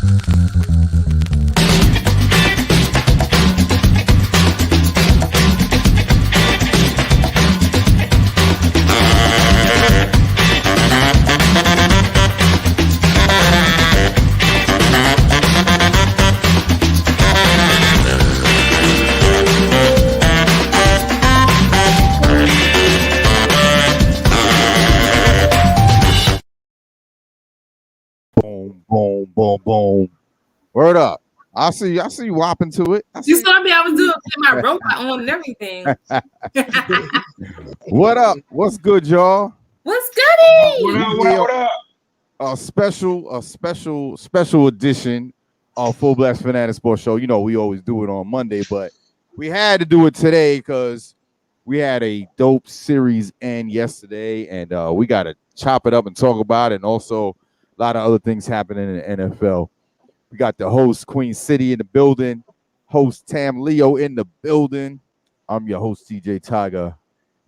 Boom, boom, boom. Word up. I see you whopping to it. You saw me, I was doing my robot on and everything. What up? What's good, y'all? What's goody? What up? A special edition of Fullblast Fanatics Sport Show. You know, we always do it on Monday, but we had to do it today because we had a dope series end yesterday, and we got to chop it up and talk about it, and also a lot of other things happening in the NFL. We got the host, Queen City, in the building, host Tam Leo in the building. I'm your host, TJ Tiger,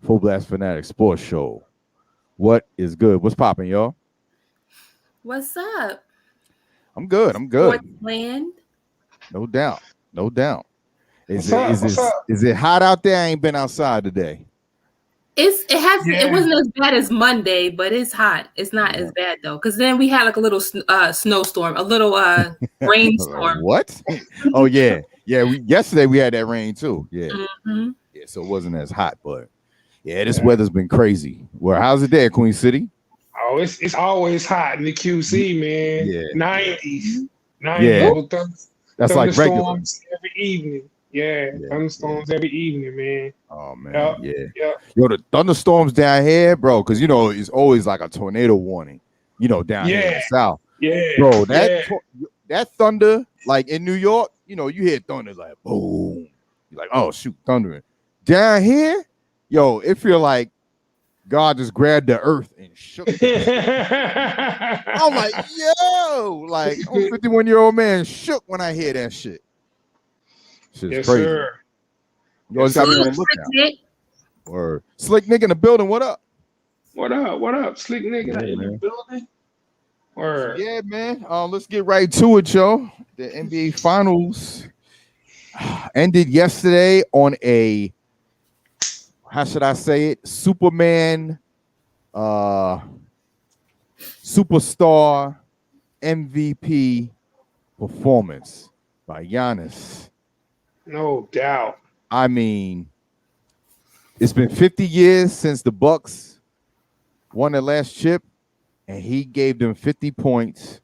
Fullblast Fanatics Sport Show. What is good? What's popping, y'all? What's up? I'm good. Portland. No doubt. Is What's up? it hot out there? I ain't been outside today. It wasn't as bad as Monday, but it's hot. It's not as bad though, because then we had like a little snowstorm, a little rainstorm. What? Oh yeah. Yesterday we had that rain too. Yeah. Mm-hmm. Yeah. So it wasn't as hot, but yeah, this weather's been crazy. Well, how's it there, Queen City? Oh, it's always hot in the QC, man. Yeah. 90s. Yeah. That's like regular. Thunderstorms every evening. Yeah, thunderstorms every evening, man. Oh man, yeah. Yo, the thunderstorms down here, bro, because you know it's always like a tornado warning. You know, down here in the south. Yeah, bro, that thunder, like in New York, you know, you hear thunder like boom. You're like, oh shoot, thundering. Down here, yo, it feel like God just grabbed the earth and shook it. I'm like, yo, like I'm a 51-year-old man shook when I hear that shit. Shit's crazy. Sir. You always got me on the lookout. Or Slick nigga in the building. What up? What up? Slick nigga in the building. Or yeah, man. Let's get right to it, yo. The NBA Finals ended yesterday on a, how should I say it? Superman, superstar MVP performance by Giannis. No doubt. I mean, it's been 50 years since the Bucks won their last chip, and he gave them 50 points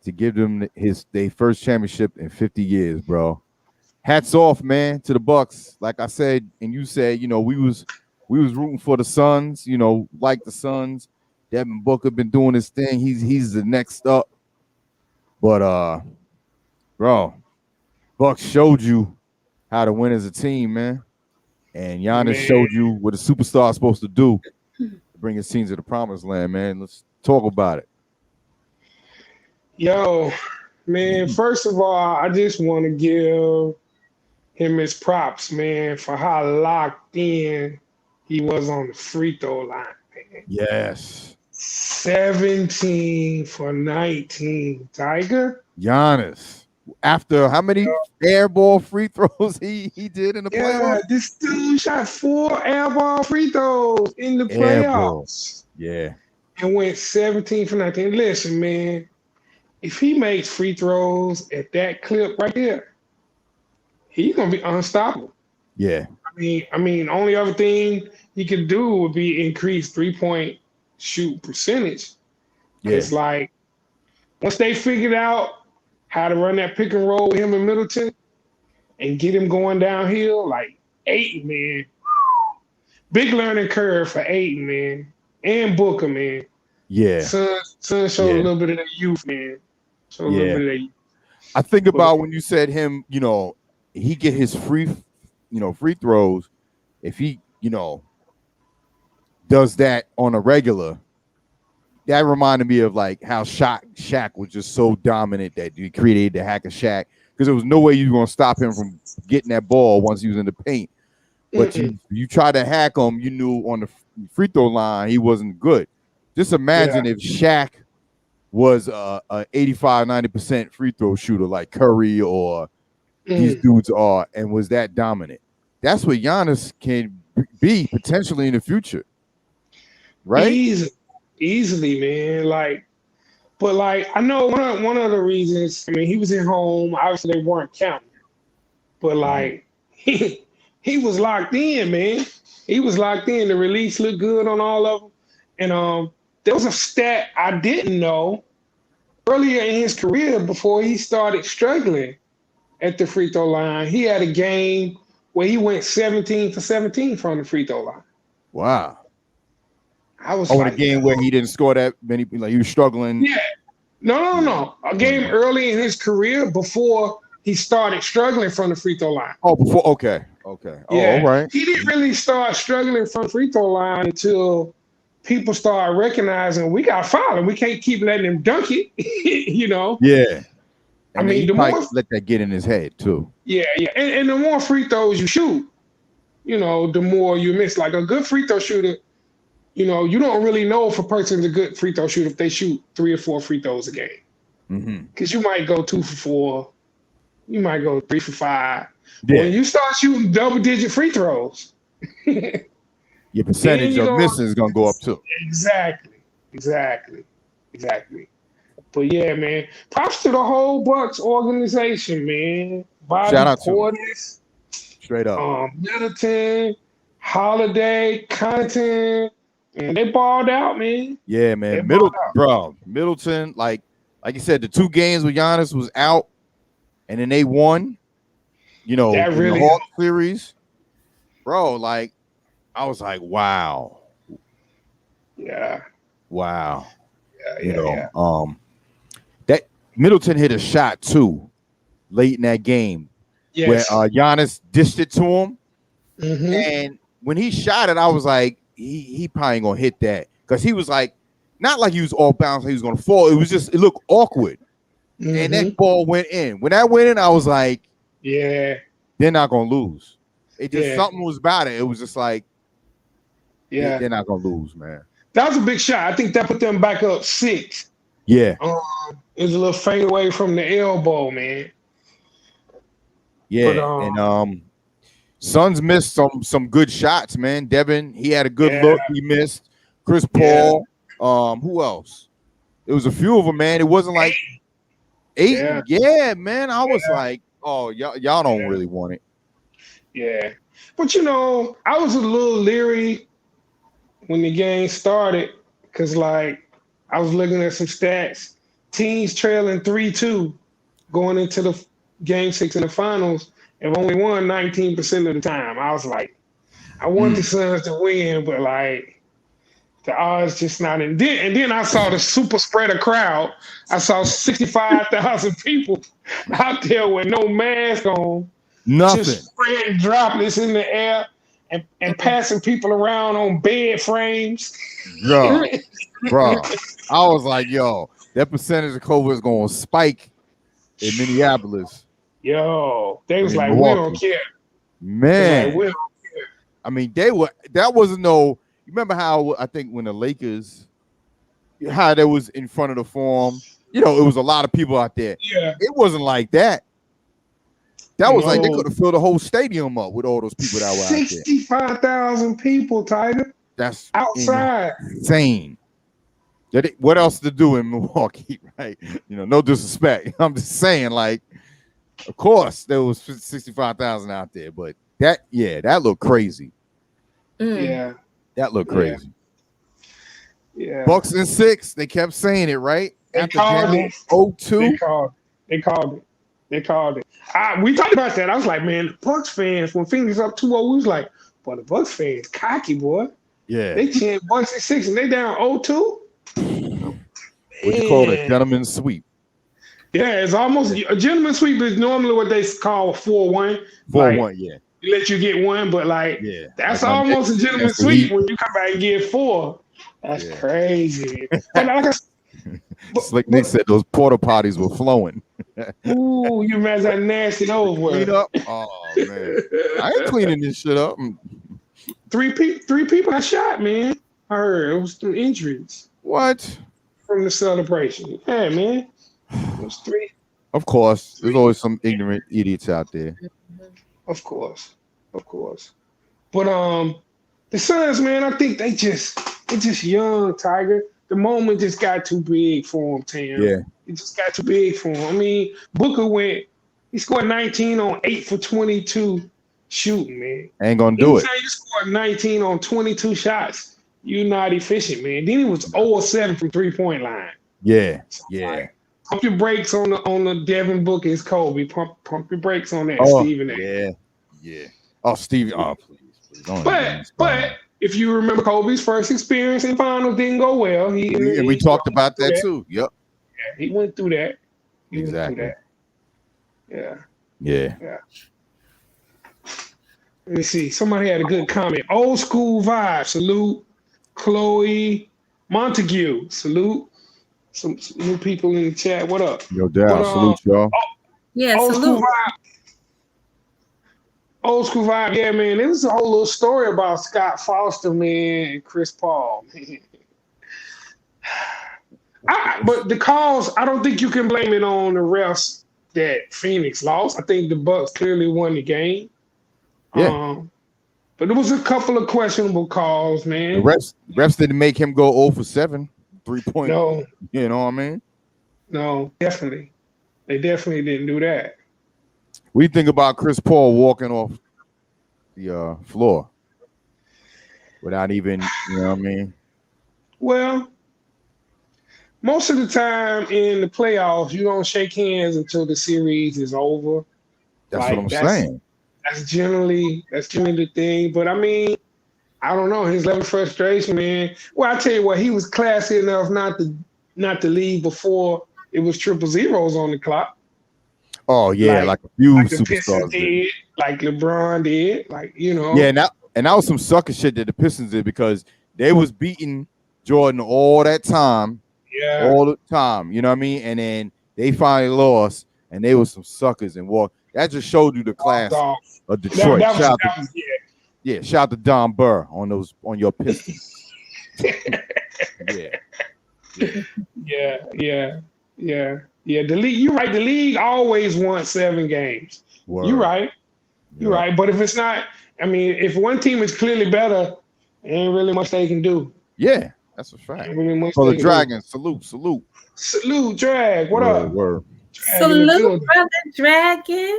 to give them their first championship in 50 years, bro. Hats off, man, to the Bucks. Like I said, and you said, you know, we was rooting for the Suns, you know, like the Suns. Devin Booker been doing his thing. He's the next up. But bro, Bucks showed you how to win as a team, man. And Giannis showed you what a superstar is supposed to do to bring his team to the promised land, man. Let's talk about it. Yo, man, first of all, I just want to give him his props, man, for how locked in he was on the free throw line, man. Yes. 17 for 19, Tiger. Giannis. After how many airball free throws he did in the playoffs? This dude shot 4 airball free throws in the playoffs. Yeah. And went 17 for 19. Listen, man, if he makes free throws at that clip right there, he's gonna be unstoppable. Yeah. I mean, only other thing he could do would be increase 3-point shoot percentage. Yeah. It's like once they figured out how to run that pick and roll with him and Middleton and get him going downhill, like Ayton, man. Big learning curve for Ayton, man. And Booker, man. Yeah. Son showed a little bit of that youth, man. Showed a little bit of that youth. I think about when you said him, you know, he get his free throws. If he, you know, does that on a regular, that reminded me of like how Shaq was just so dominant that he created the hack of Shaq because there was no way you were gonna stop him from getting that ball once he was in the paint. But you try to hack him, you knew on the free throw line he wasn't good. Just imagine if Shaq was a 85-90% free throw shooter like Curry or these dudes are, and was that dominant. That's what Giannis can be potentially in the future, right? Easily, man. But I know one of the reasons. I mean, he was at home. Obviously, they weren't counting, but he was locked in, man. He was locked in. The release looked good on all of them, and there was a stat I didn't know earlier in his career before he started struggling at the free throw line. He had a game where he went 17 for 17 from the free throw line. Wow. I was in a game where he didn't score that many, like he was struggling. Yeah. No. A game early in his career before he started struggling from the free throw line. Oh, before. Okay. Yeah. Oh, all right. He didn't really start struggling from the free throw line until people started recognizing we got foul and we can't keep letting him dunk it. Yeah. And I mean, the more let that get in his head too. Yeah. And the more free throws you shoot, the more you miss. Like a good free throw shooter, you don't really know if a person's a good free throw shooter if they shoot 3 or 4 free throws a game. Because you might go 2 for 4, you might go 3 for 5. Yeah. When you start shooting double-digit free throws, your percentage of missing is gonna go up too. Exactly. But yeah, man, props to the whole Bucks organization, man. Shout out Portis, straight up. Middleton, Holiday, Connaughton, and they balled out, man. Yeah, man. Middleton, like you said, the 2 games with Giannis was out, and then they won. That really the Hawks series, bro. Like, I was like, wow. Yeah. Wow. Yeah. That Middleton hit a shot too late in that game where Giannis dished it to him, and when he shot it, I was like, he probably ain't gonna hit that because he was like, not like he was off balance, he was gonna fall. It was just it looked awkward, and that ball went in. When that went in, I was like, yeah, they're not gonna lose. It just something was about it. It was just like, they're not gonna lose, man. That was a big shot. I think that put them back up 6. Yeah. It was a little fade away from the elbow, man. Yeah, and Suns missed some good shots, man. Devin, he had a good look. He missed. Chris Paul. Who else? It was a few of them, man. It wasn't like 8. Yeah, man. I was like, oh, y'all don't really want it. Yeah. But, I was a little leery when the game started because, I was looking at some stats. Teams trailing 3-2 going into the Game 6 in the finals have only won 19% of the time. I was like, I want the Suns to win, but, the odds just not in. And then I saw the super spreader crowd. I saw 65,000 people out there with no mask on. Nothing. Just spreading droplets in the air and passing people around on bed frames. Bro, I was like, yo, that percentage of COVID is going to spike in Minneapolis. Yo, they was like, Milwaukee. We don't care. Man. We don't care. I mean, that wasn't no, you remember how I think when the Lakers, how they was in front of the Forum, it was a lot of people out there. Yeah. It wasn't like that. That was like they could have filled the whole stadium up with all those people that were out there. 65,000 people, Tiger. That's outside. Insane. What else to do in Milwaukee, right? No disrespect. I'm just saying, of course there was 65,000 out there, but that looked crazy. Yeah. That looked crazy. Yeah. Bucks in 6. They kept saying it, right? They called it. 0-2. They called it. We talked about that. I was like, man, the Bucks fans, when Phoenix up 2-0, we was like, boy, the Bucks fans cocky, boy. Yeah. They chant Bucks in 6 and they down 0-2. What you call it? Gentleman's sweep. Yeah, it's almost a gentleman's sweep is normally what they call a 4-1. 4-1, yeah. You let you get 1, but that's almost a gentleman's sweep when you come back and get 4. That's crazy. But Slick Nick said those porta potties were flowing. Ooh, you imagine that nasty those were. Clean up? Oh man, I ain't cleaning this shit up. 3 people got shot, man. I heard it was through injuries. What? from the celebration. Yeah, man. It was 3. Of course, there's always some ignorant idiots out there. Of course. But the Suns, man, I think they're just young, Tiger. The moment just got too big for him, Tam. Yeah. It just got too big for him. I mean, Booker he scored 19 on 8 for 22 shooting, man. Ain't gonna do it. You scored 19 on 22 shots. You're not efficient, man. Then he was 0-7 from 3-point line. Yeah. Pump your brakes on the Devin Booker is Kobe. Pump your brakes on that, Oh, Stephen A. Yeah. Oh, Stevie. Oh, please. But if you remember, Kobe's first experience in finals didn't go well. We talked about that too. Yep. Yeah, he went through that. Exactly. Yeah. Let me see. Somebody had a good comment. Old school vibe. Salute. Chloe Montague. Salute. Some new people in the chat. What up? Yo, Dad. Salute, y'all. Yeah, old salute. School vibe. Old school vibe. Yeah, man. There was a whole little story about Scott Foster, man, and Chris Paul, man. But the calls, I don't think you can blame it on the refs that Phoenix lost. I think the Bucks clearly won the game. Yeah. But there was a couple of questionable calls, man. The refs didn't make him go 0 for 7, 3-point. No. You know what I mean? No, definitely. They definitely didn't do that. What do you think about Chris Paul walking off the floor without even, you know what I mean? Well, most of the time in the playoffs, you don't shake hands until the series is over. That's what I'm saying. That's generally the thing. But I mean, I don't know. His level of frustration, man. Well, I tell you what, he was classy enough not to leave before it was 000s on the clock. Oh yeah, like a few superstars did, like LeBron did, like, you know. Yeah, and that was some sucker shit that the Pistons did because they was beating Jordan all that time. Yeah. All the time, you know what I mean? And then they finally lost, and they was some suckers and walked. That just showed you the class of Detroit. Shout out to Don Burr on your Pistons. Yeah. The league, you're right. The league always wants 7 games. Word. You're right. You're right. But if it's not, I mean, if one team is clearly better, ain't really much they can do. Yeah, that's a fact. Really For the Dragons, salute. Salute, Drag. What up? Word. Salute, brother Dragon.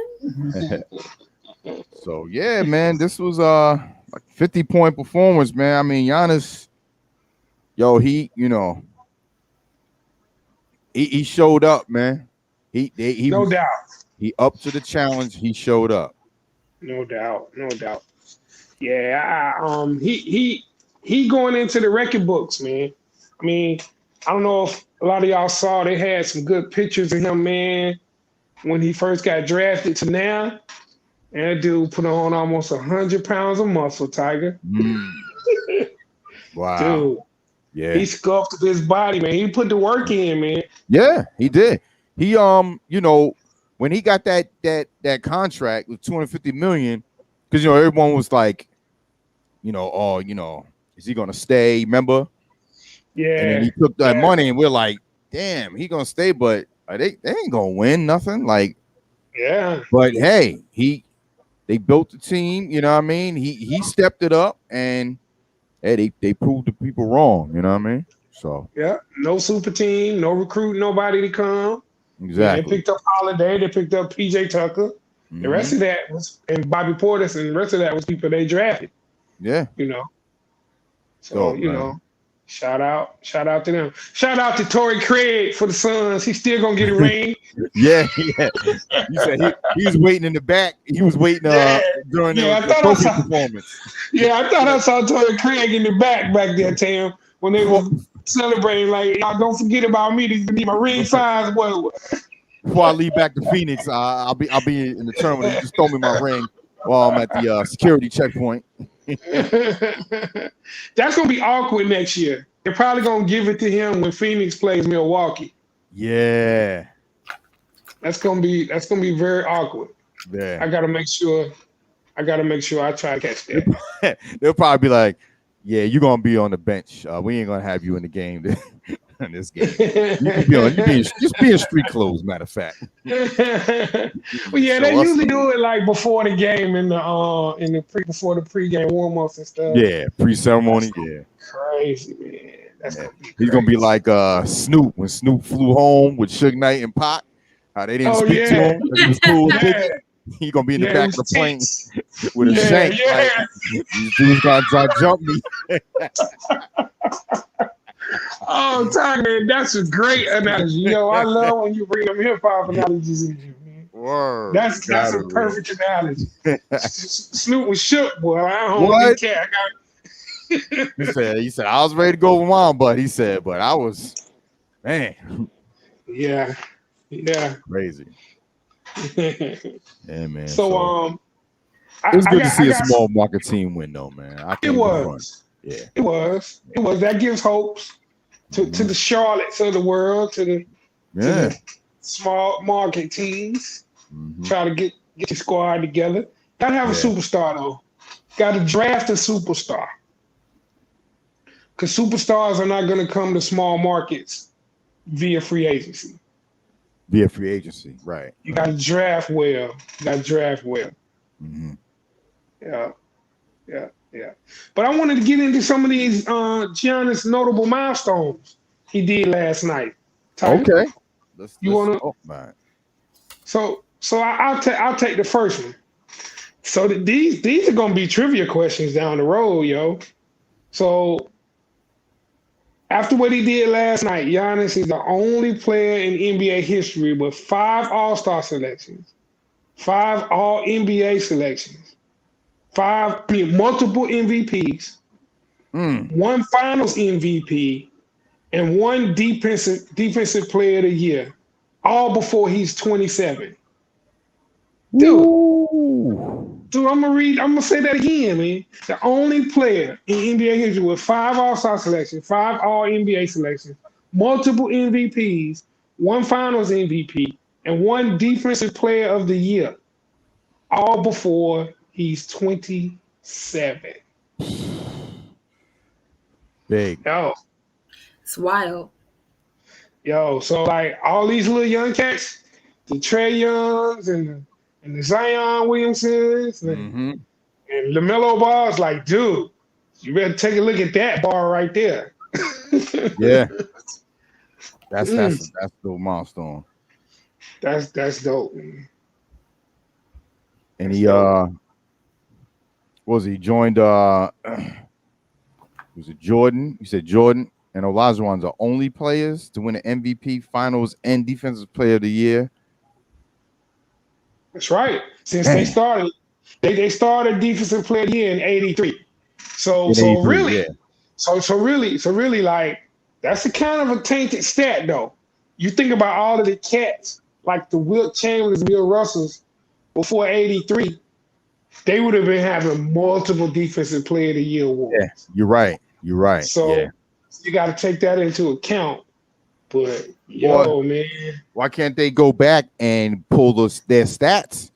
So yeah, man, this was like 50-point performance, man. I mean, Giannis, he showed up, man. He no doubt. He up to the challenge. He showed up. No doubt. Yeah, he going into the record books, man. I mean, I don't know if a lot of y'all saw, they had some good pictures of him, man, when he first got drafted to now. And that dude put on almost 100 pounds of muscle, Tiger. Wow. Dude. Yeah. He sculpted his body, man. He put the work in, man. Yeah, he did. He when he got that contract with $250 million, because everyone was like, is he gonna stay? Remember? Yeah. And then he took that money, and we're like, damn, he gonna stay, but they ain't gonna win nothing. Like, yeah. But hey, they built the team, you know what I mean? He stepped it up, and hey, they proved the people wrong, you know what I mean? So yeah, no super team, no recruit, nobody to come. Exactly. They picked up Holiday, they picked up PJ Tucker. Mm-hmm. The rest of that was, and Bobby Portis, and the rest of that was people they drafted. Yeah. So, shout out to them. Shout out to Torrey Craig for the Suns. He's still gonna get a ring. Yeah. You said he was waiting in the back. He was waiting during the trophy performance. Yeah, I thought I saw Torrey Craig in the back there, Tam, when they were celebrating. Like, y'all don't forget about me. These need my ring size. Before I leave back to Phoenix, I'll be in the terminal. You just throw me my ring while I'm at the security checkpoint. That's gonna be awkward next year. They're probably gonna give it to him when Phoenix plays Milwaukee. Yeah, that's gonna be very awkward. Yeah, I gotta make sure I try to catch that. They'll probably be like, "Yeah, you're gonna be on the bench. We ain't gonna have you in the game." in this game. Just be in street clothes, matter of fact. Well, yeah, they usually do it like before the game before the pregame warm-ups and stuff. Yeah, pre-ceremony. Yeah, crazy, man. He's gonna be like Snoop when Snoop flew home with Suge Knight and Pac. How they didn't speak to him. He was cool. He gonna be in the back of the plane with a shank. Like, these dudes gonna jump me. Oh, Ty, man, that's a great analogy. Yo, I love when you bring them hip hop analogies in here, man. Word. That's a perfect analogy. Snoop was shook, boy. I don't really care. He said I was ready to go with mom, but he said, but I was, man. Yeah. Crazy. Yeah, man. So it was good to see a small market team win, though, man. It was. Yeah. It was. That gives hopes to the Charlottes of the world, to the small market teams. Try to get your squad together. Gotta have a superstar, though. Gotta draft a superstar. Because superstars are not going to come to small markets via free agency. Right. You got to draft well. Mm-hmm. Yeah. But I wanted to get into some of these Giannis notable milestones he did last night. Okay. You want to? So I'll take the first one. So these are going to be trivia questions down the road, yo. So after what he did last night, Giannis is the only player in NBA history with 5 All-Star selections, 5 All-NBA selections, 5 multiple MVPs, 1 Finals MVP, and 1 defensive player of the year, all before he's 27. Dude, I'm gonna say that again, man. The only player in NBA history with 5 All-Star selections, 5 All-NBA selections, multiple MVPs, 1 Finals MVP, and 1 Defensive Player of the Year, all before he's 27. Big. Yo. It's wild. Yo, so like all these little young cats, the Trae Youngs and the Zion Williamsons and LaMelo Ball's like, dude, you better take a look at that bar right there. Yeah. That's the milestone. That's dope, man. And he joined was it Jordan? You said Jordan and Olajuwon's the only players to win an MVP, Finals, and Defensive Player of the Year. That's right. Since they started Defensive Player of the Year in '83. So really, like that's a kind of a tainted stat, though. You think about all of the cats like the Wilt Chamberlains, Bill Russells before '83, they would have been having multiple Defensive Player of the Year awards. Yeah, you're right. So you got to take that into account. But man, why can't they go back and pull their stats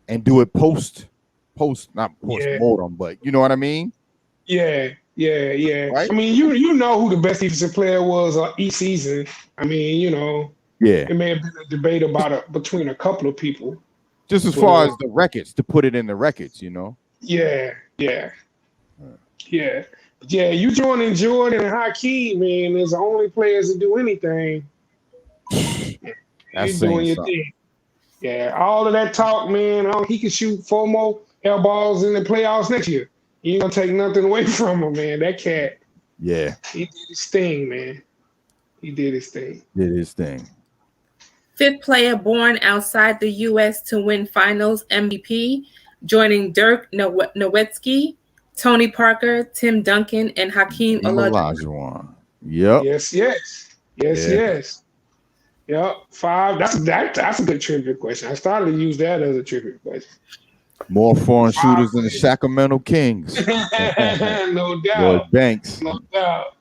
and do it not post-mortem, but you know what I mean? Yeah. Right? I mean, you know who the best defensive player was each season. I mean, it may have been a debate between a couple of people. Just as far as the records, to put it in the records, Yeah. You joining Jordan and Hakeem, man, is the only players that do anything. That's doing your thing. Yeah, all of that talk, man. He can shoot 4 more air balls in the playoffs next year. You ain't gonna take nothing away from him, man. That cat. Yeah. He did his thing, man. Did his thing. 5th player born outside the U.S. to win Finals MVP, joining Dirk Nowitzki, Tony Parker, Tim Duncan, and Hakeem Olajuwon. Yep. Yes. Yep. 5. That's a good trivia question. I started to use that as a trivia question. More foreign shooters than the Sacramento Kings. No doubt. Lloyd Banks. No doubt.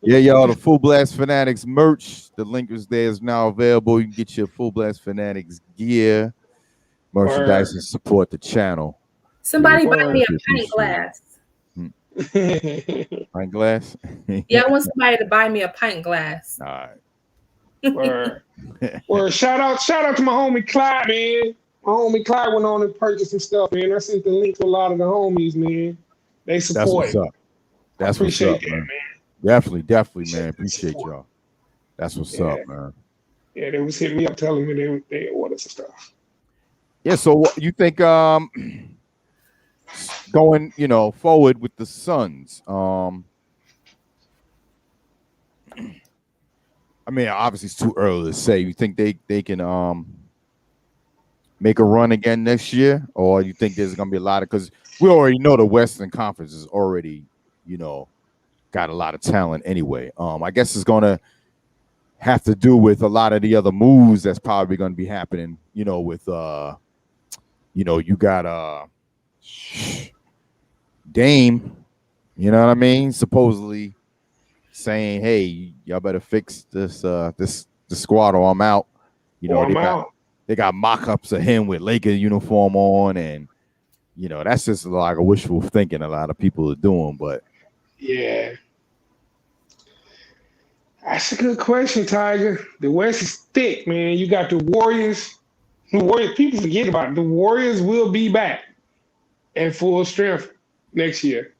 Yeah, y'all, the Fullblast Fanatics merch. The link is now available. You can get your Fullblast Fanatics gear, merchandise, and support the channel. Somebody buy me a pint glass. Pint glass. Yeah, I want somebody to buy me a pint glass. All right. Or shout out to my homie Clyde, man. My homie Clyde went on and purchased some stuff, man. I sent the link to a lot of the homies, man. They support. That's what's up. That's what's up, that, man. Definitely, man. Appreciate y'all. That's what's up, man. Yeah, they was hitting me up telling me they ordered some stuff. Yeah, so what you think going, forward with the Suns? I mean, obviously it's too early to say. You think they can make a run again next year, or you think there's gonna be a lot of, because we already know the Western Conference is already, got a lot of talent anyway. I guess it's gonna have to do with a lot of the other moves that's probably gonna be happening, with you got Dame, you know what I mean? Supposedly saying, "Hey, y'all better fix this squad or I'm out." They got mock-ups of him with Laker uniform on, and that's just like a wishful thinking a lot of people are doing. But yeah, that's a good question, Tiger. The West is thick, man. You got the Warriors. People forget about it. The Warriors will be back at full strength next year.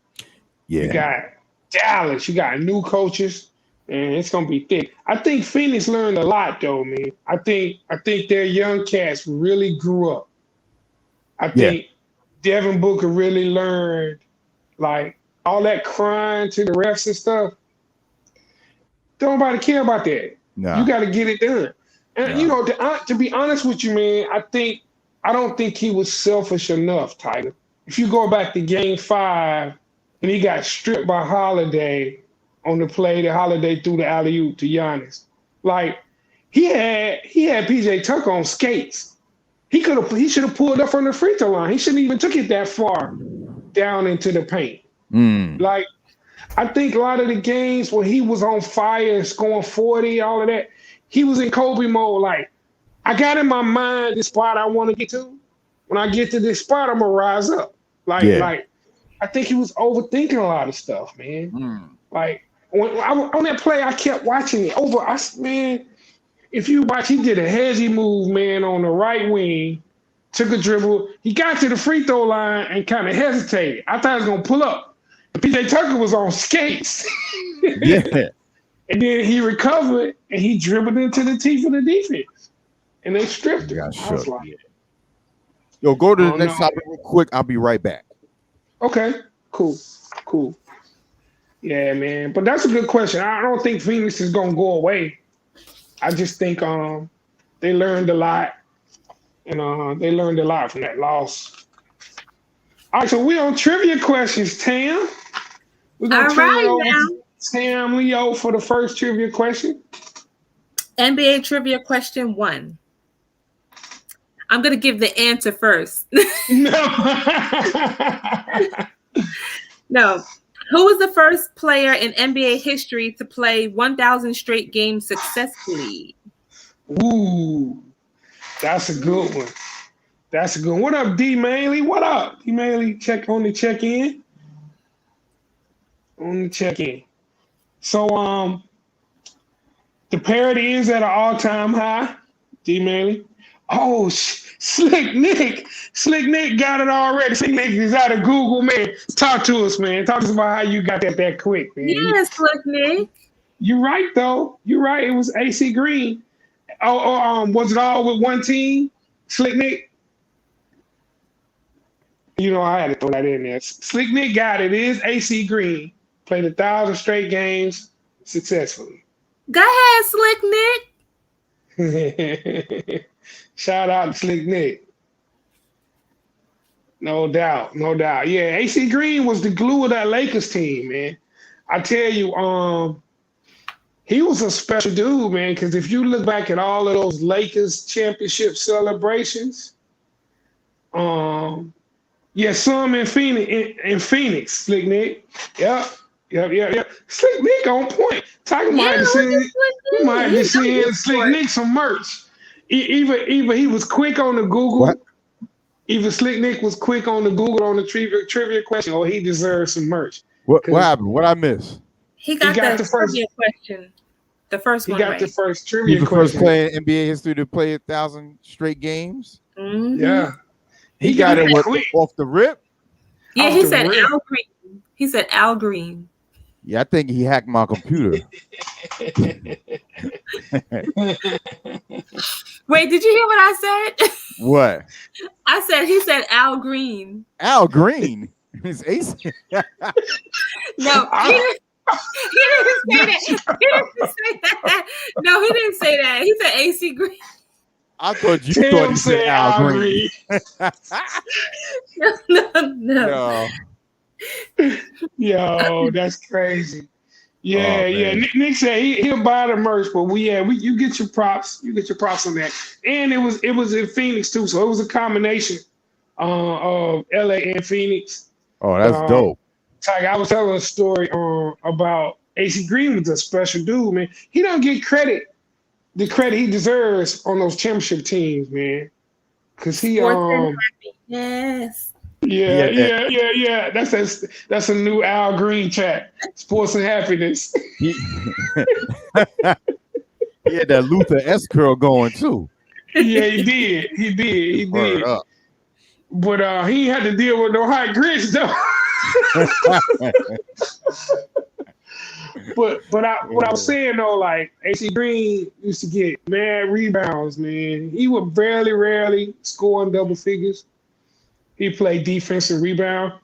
Yeah, you got Dallas. You got new coaches, and it's gonna be thick. I think Phoenix learned a lot, though, man. I think their young cats really grew up. I think Devin Booker really learned, like, all that crying to the refs and stuff. Don't nobody care about that. No. You got to get it done. And to be honest with you, man, I don't think he was selfish enough, Tiger. If you go back to Game 5, when he got stripped by Holiday on the play that Holiday threw the alley-oop to Giannis, like, he had PJ Tucker on skates. He should have pulled up from the free throw line. He shouldn't even took it that far down into the paint. Like, I think a lot of the games when he was on fire and scoring 40, all of that, he was in Kobe mode. Like, I got in my mind the spot I want to get to. When I get to this spot, I'm gonna rise up. Like, I think he was overthinking a lot of stuff, man. Like, on that play, I kept watching it man. If you watch, he did a hezzy move, man, on the right wing, took a dribble. He got to the free throw line and kind of hesitated. I thought he was going to pull up. And PJ Tucker was on skates. Yeah. And then he recovered, and he dribbled into the teeth of the defense. And they stripped him. I was like, yo, go to the next topic real quick. I'll be right back. Okay, cool. Yeah, man. But that's a good question. I don't think Phoenix is going to go away. I just think they learned a lot, and they learned a lot from that loss. All right, so we're on trivia questions, Tam. We're going to turn it over to Tam Leo for the first trivia question. NBA trivia question 1. I'm going to give the answer first. No. Who was the first player in NBA history to play 1,000 straight games successfully? Ooh, that's a good one. What up, D. Maley? What up? D. Maley, check in. So, the parity is at an all-time high, D. Maley. Oh, Slick Nick got it already. Slick Nick is out of Google, man. Talk to us, man. Talk to us about how you got that quick, man. Yes, Slick Nick. You're right, though. You're right. It was AC Green. Was it all with one team, Slick Nick? I had to throw that in there. Slick Nick got it. It is AC Green. Played 1,000 straight games successfully. Go ahead, Slick Nick. Shout out to Slick Nick. No doubt. Yeah, AC Green was the glue of that Lakers team, man. I tell you, he was a special dude, man, because if you look back at all of those Lakers championship celebrations, some in Phoenix, Slick Nick. Yep. Slick Nick on point. Talking about to send Slick Nick some merch. Either he was quick on the Google. What? Either Slick Nick was quick on the Google on the trivia question, or he deserves some merch. What happened? What I missed? He got the first trivia question. The first one. He got the first trivia question. He's the first player in NBA history to play 1,000 straight games. Mm-hmm. Yeah. He got it off the rip. Yeah, he said Al Green. He said Al Green. Yeah, I think he hacked my computer. Wait, did you hear what I said? What? I said he said Al Green. Al Green? His ace? No, he didn't say that. No, he didn't say that. He said AC Green. I thought you thought he said Al Green. No. Yo, that's crazy. Yeah, yeah. Nick said he'll buy the merch, but you get your props. You get your props on that. And it was in Phoenix too, so it was a combination of LA and Phoenix. Oh, that's dope. Like I was telling a story about AC Green was a special dude, man. He don't get the credit he deserves on those championship teams, man. Cause he yes. Yeah. That's a new Al Green chat. Sports and happiness. He had that Luther S curl going too. Yeah, he did. But he had to deal with no hot grits though. But what I was saying though, like AC Green used to get mad rebounds, man. He would rarely score in double figures. He played defense and rebound.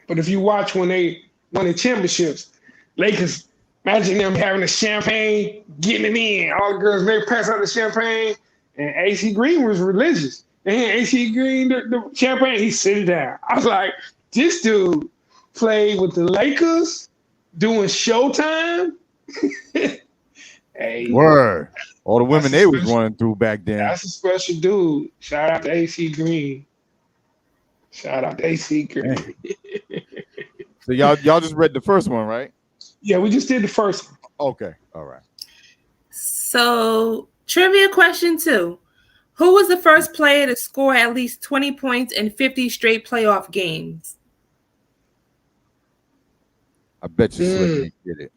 But if you watch when they won the championships, Lakers, imagine them having the champagne, getting it in. All the girls, they pass out the champagne. And AC Green was religious. And AC Green, the champagne, he sit it down. I was like, this dude played with the Lakers, doing Showtime. Hey, word. All the women they was running through back then. That's a special dude. Shout out to AC Green. Shout out to AC Green. So y'all just read the first one, right? Yeah, we just did the first one. Okay, all right. So trivia question 2. Who was the first player to score at least 20 points in 50 straight playoff games? I bet you Slick Nick did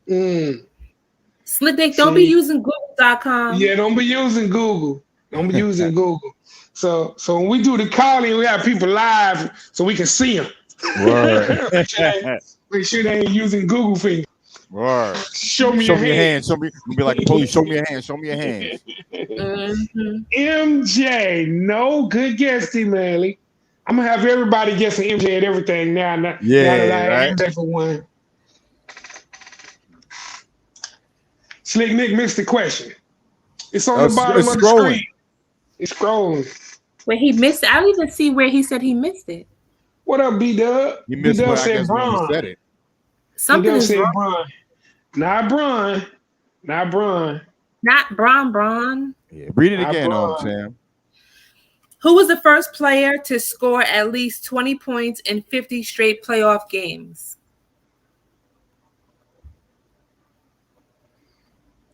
it. Slick Nick, don't be using Google.com. Yeah, don't be using Google. Don't be using Google. So when we do the calling, we have people live so we can see them. Word. Make sure they ain't using Google fingers. Word. Show me your hand. Show me. Be like, police. Show me your hand. Show me your hand. MJ, no good guess, T-Manley. I'm gonna have everybody guessing MJ at everything now. Now that I MJ for one. Slick Nick missed the question. It's on the bottom of the screen. It's scrolling. Wait, he missed it. I don't even see where he said he missed it. What up, B-Dub? He missed B-Dub what said I guess Bron. when he said it. Something B-Dub is said wrong. Bron. Not Bron. Not Bron. Not Bron. Yeah, read it Not again, Bron. Sam. Who was the first player to score at least 20 points in 50 straight playoff games?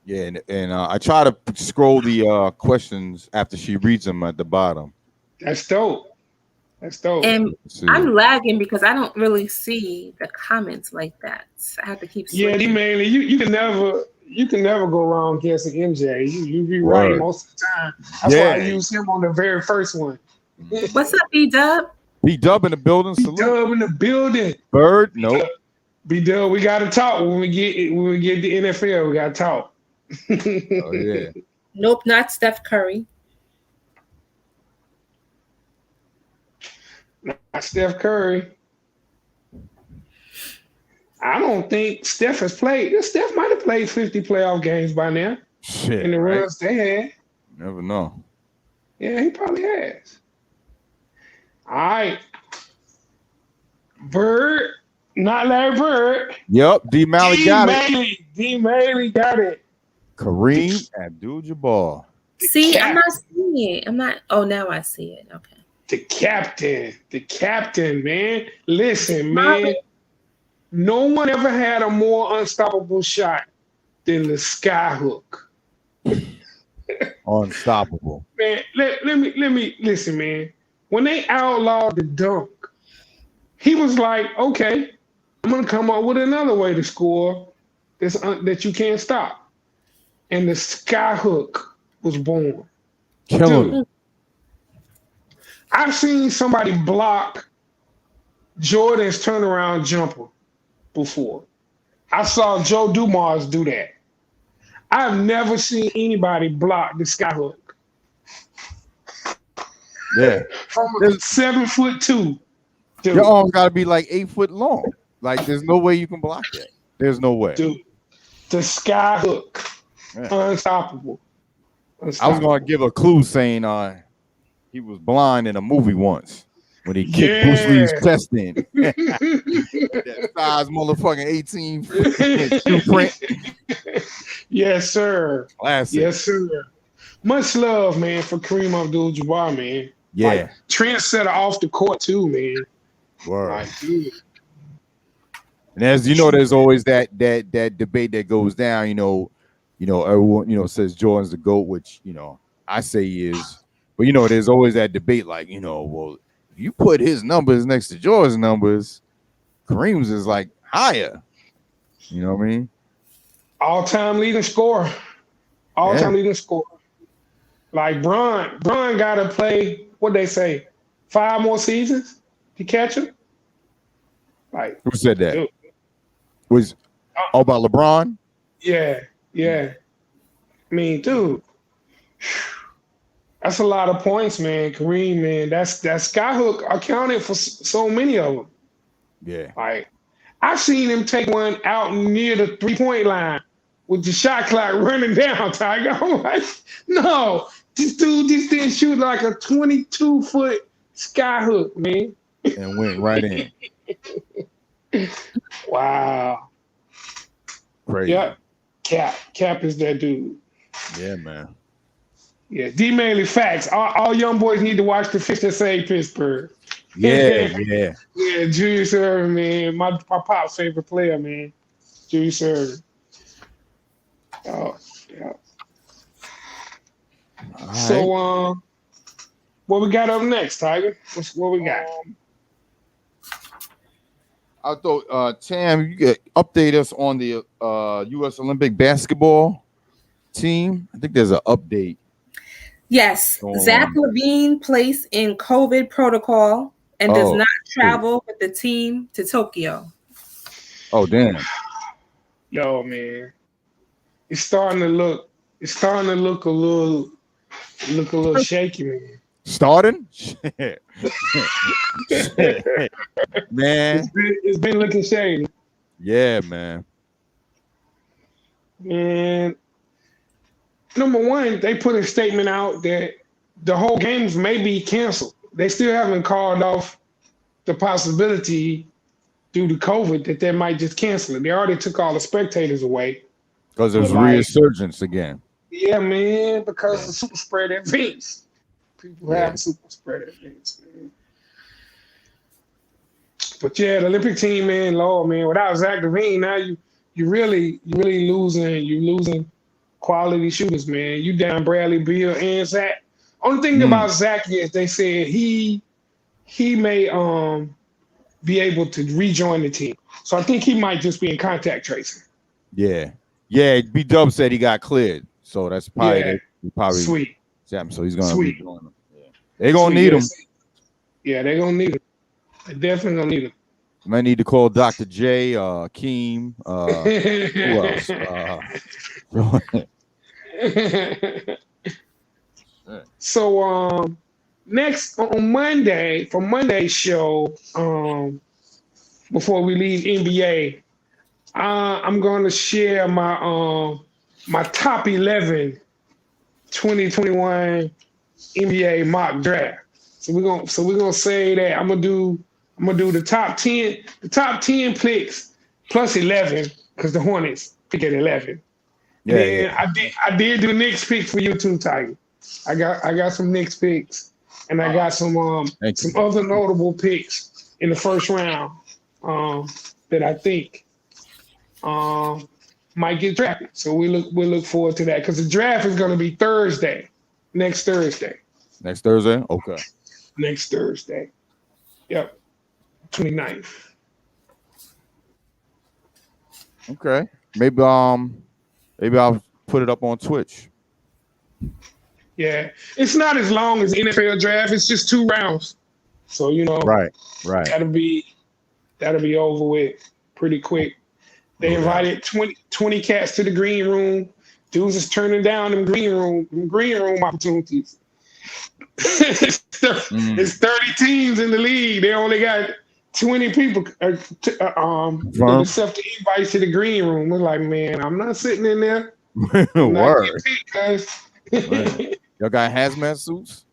Yeah, and I try to scroll the questions after she reads them at the bottom. That's dope. And I'm lagging because I don't really see the comments like that. I have to keep switching. Yeah, mainly you can never go wrong guessing MJ. You be right most of the time. That's why I use him on the very first one. What's up, B-Dub? B-Dub in the building. B-Dub in the building. Bird, nope. B-Dub, we gotta talk when we get the NFL. We gotta talk. Oh yeah. Nope, not Steph Curry. Not Steph Curry. I don't think Steph has played. Steph might have played 50 playoff games by now. Shit. In the runs they had. Never know. Yeah, he probably has. All right. Bird, not Larry Bird. Yep, D. Malley got it. D. Malley got it. Kareem Abdul-Jabbar. See, I'm not seeing it. I'm not. Oh, now I see it. Okay. The captain, man. Listen, man. No one ever had a more unstoppable shot than the skyhook. Unstoppable. Man, let me listen, man. When they outlawed the dunk, he was like, okay, I'm gonna come up with another way to score that you can't stop. And the sky hook was born. Killing him. I've seen somebody block Jordan's turnaround jumper before. I saw Joe Dumars do that. I've never seen anybody block the sky hook. Yeah. From 7'2". Dude. Your arm got to be like 8 foot long. Like, there's no way you can block that. There's no way. Dude, the sky hook. Yeah. Unstoppable. I was going to give a clue saying he was blind in a movie once when he kicked Bruce Lee's chest in. That size motherfucking 18 shoe print. Yes, sir. Classic. Yes, sir. Much love, man, for Kareem Abdul-Jabbar, man. Yeah. Like, trendsetter off the court, too, man. Word. Like, dude. And as you know, there's always that debate that goes down, everyone, says Jordan's the GOAT, which, I say he is. But, there's always that debate like, well, if you put his numbers next to Jordan's numbers, Kareem's is like higher. You know what I mean? All-time leading scorer. All-time leading scorer. Like Bron got to play, what they say, 5 more seasons to catch him? Like, who said that? Dude. Was about LeBron? Yeah. I mean, dude, that's a lot of points, man. Kareem, man, that skyhook accounted for so many of them. Yeah. Like, I've seen him take one out near the 3-point line with the shot clock running down, Tiger. I'm like, no, this dude just didn't shoot like a 22-foot skyhook, man. And went right in. Wow. Crazy. Yep. Cap is that dude. Yeah, man. Yeah, D-Mainly facts. All young boys need to watch The Fish That Saved Pittsburgh. Yeah. Yeah, Julius Erving, man. My pop's favorite player, man. Julius Erving. Oh, yeah. Right. So, what we got up next, Tiger? What we got? I thought, Tam, you could update us on the U.S. Olympic basketball team. I think there's an update. Yes, Zach LaVine placed in COVID protocol and does not travel with the team to Tokyo. Oh, damn. Yo, man. It's starting to look a little shaky, man. Starting? Man. It's been looking shady. Yeah, man. And number one, they put a statement out that the whole games may be canceled. They still haven't called off the possibility due to COVID that they might just cancel it. They already took all the spectators away. Because there's resurgence again. Yeah, man, because of super spread events. People have super spread events, man. But yeah, the Olympic team, man, Lord, man, without Zach LaVine, now you really losing quality shooters, man. You down Bradley Beal and Zach. Only thing about Zach is they said he may be able to rejoin the team. So I think he might just be in contact tracing. Yeah. B-Dub said he got cleared. So that's probably sweet. So he's gonna be doing them. Yeah. They're gonna need him. Yeah, they're gonna need him. They're definitely gonna need him. Might need to call Dr. J, Keem, who else? So next on Monday, for Monday's show, before we leave NBA, I'm going to share my my top 11 2021 NBA mock draft. So we're gonna say that I'm gonna do the top 10 picks plus 11 because the Hornets pick at 11. I did do Knicks picks for you too, Tiger. I got some Knicks picks, and I got some other notable picks in the first round that I think might get drafted. So we look forward to that because the draft is going to be next Thursday. Next Thursday? Okay. Next Thursday. Yep. 29th. Okay. Maybe I'll put it up on Twitch. Yeah. It's not as long as NFL draft. It's just 2 rounds. So, Right. that'll be over with pretty quick. They invited 20 cats to the green room. Dudes is turning down them green room opportunities. It's 30 teams in the league. They only got 20 people accept the invites to the green room. We're like, man, I'm not sitting in there. Word. Y'all got hazmat suits?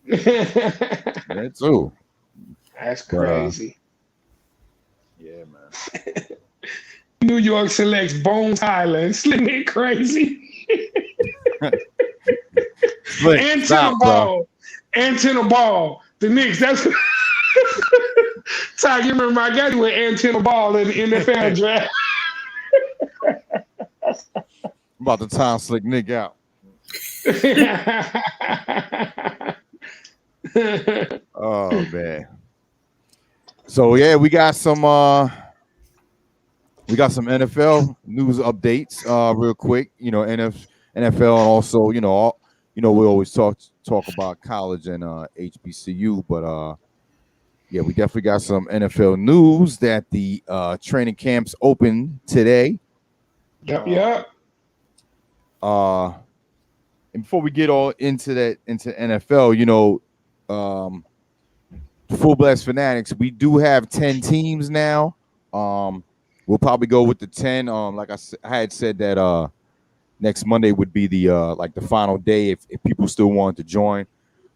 That too. That's crazy. Yeah, man. New York selects Bones Highland. Slim it crazy. Antenna ball. The Knicks. That's Ty, you remember I got you with antenna ball in the NFL draft. I'm about to time Slick Nick out. Oh man. So yeah, we got some NFL news updates real quick. NFL and also, we always talk about college and HBCU, but yeah, we definitely got some NFL news that the training camps open today. Yep. And before we get all into NFL, Fullblast Fanatics, we do have 10 teams now. We'll probably go with the 10. Like I had said that next Monday would be the the final day if people still want to join.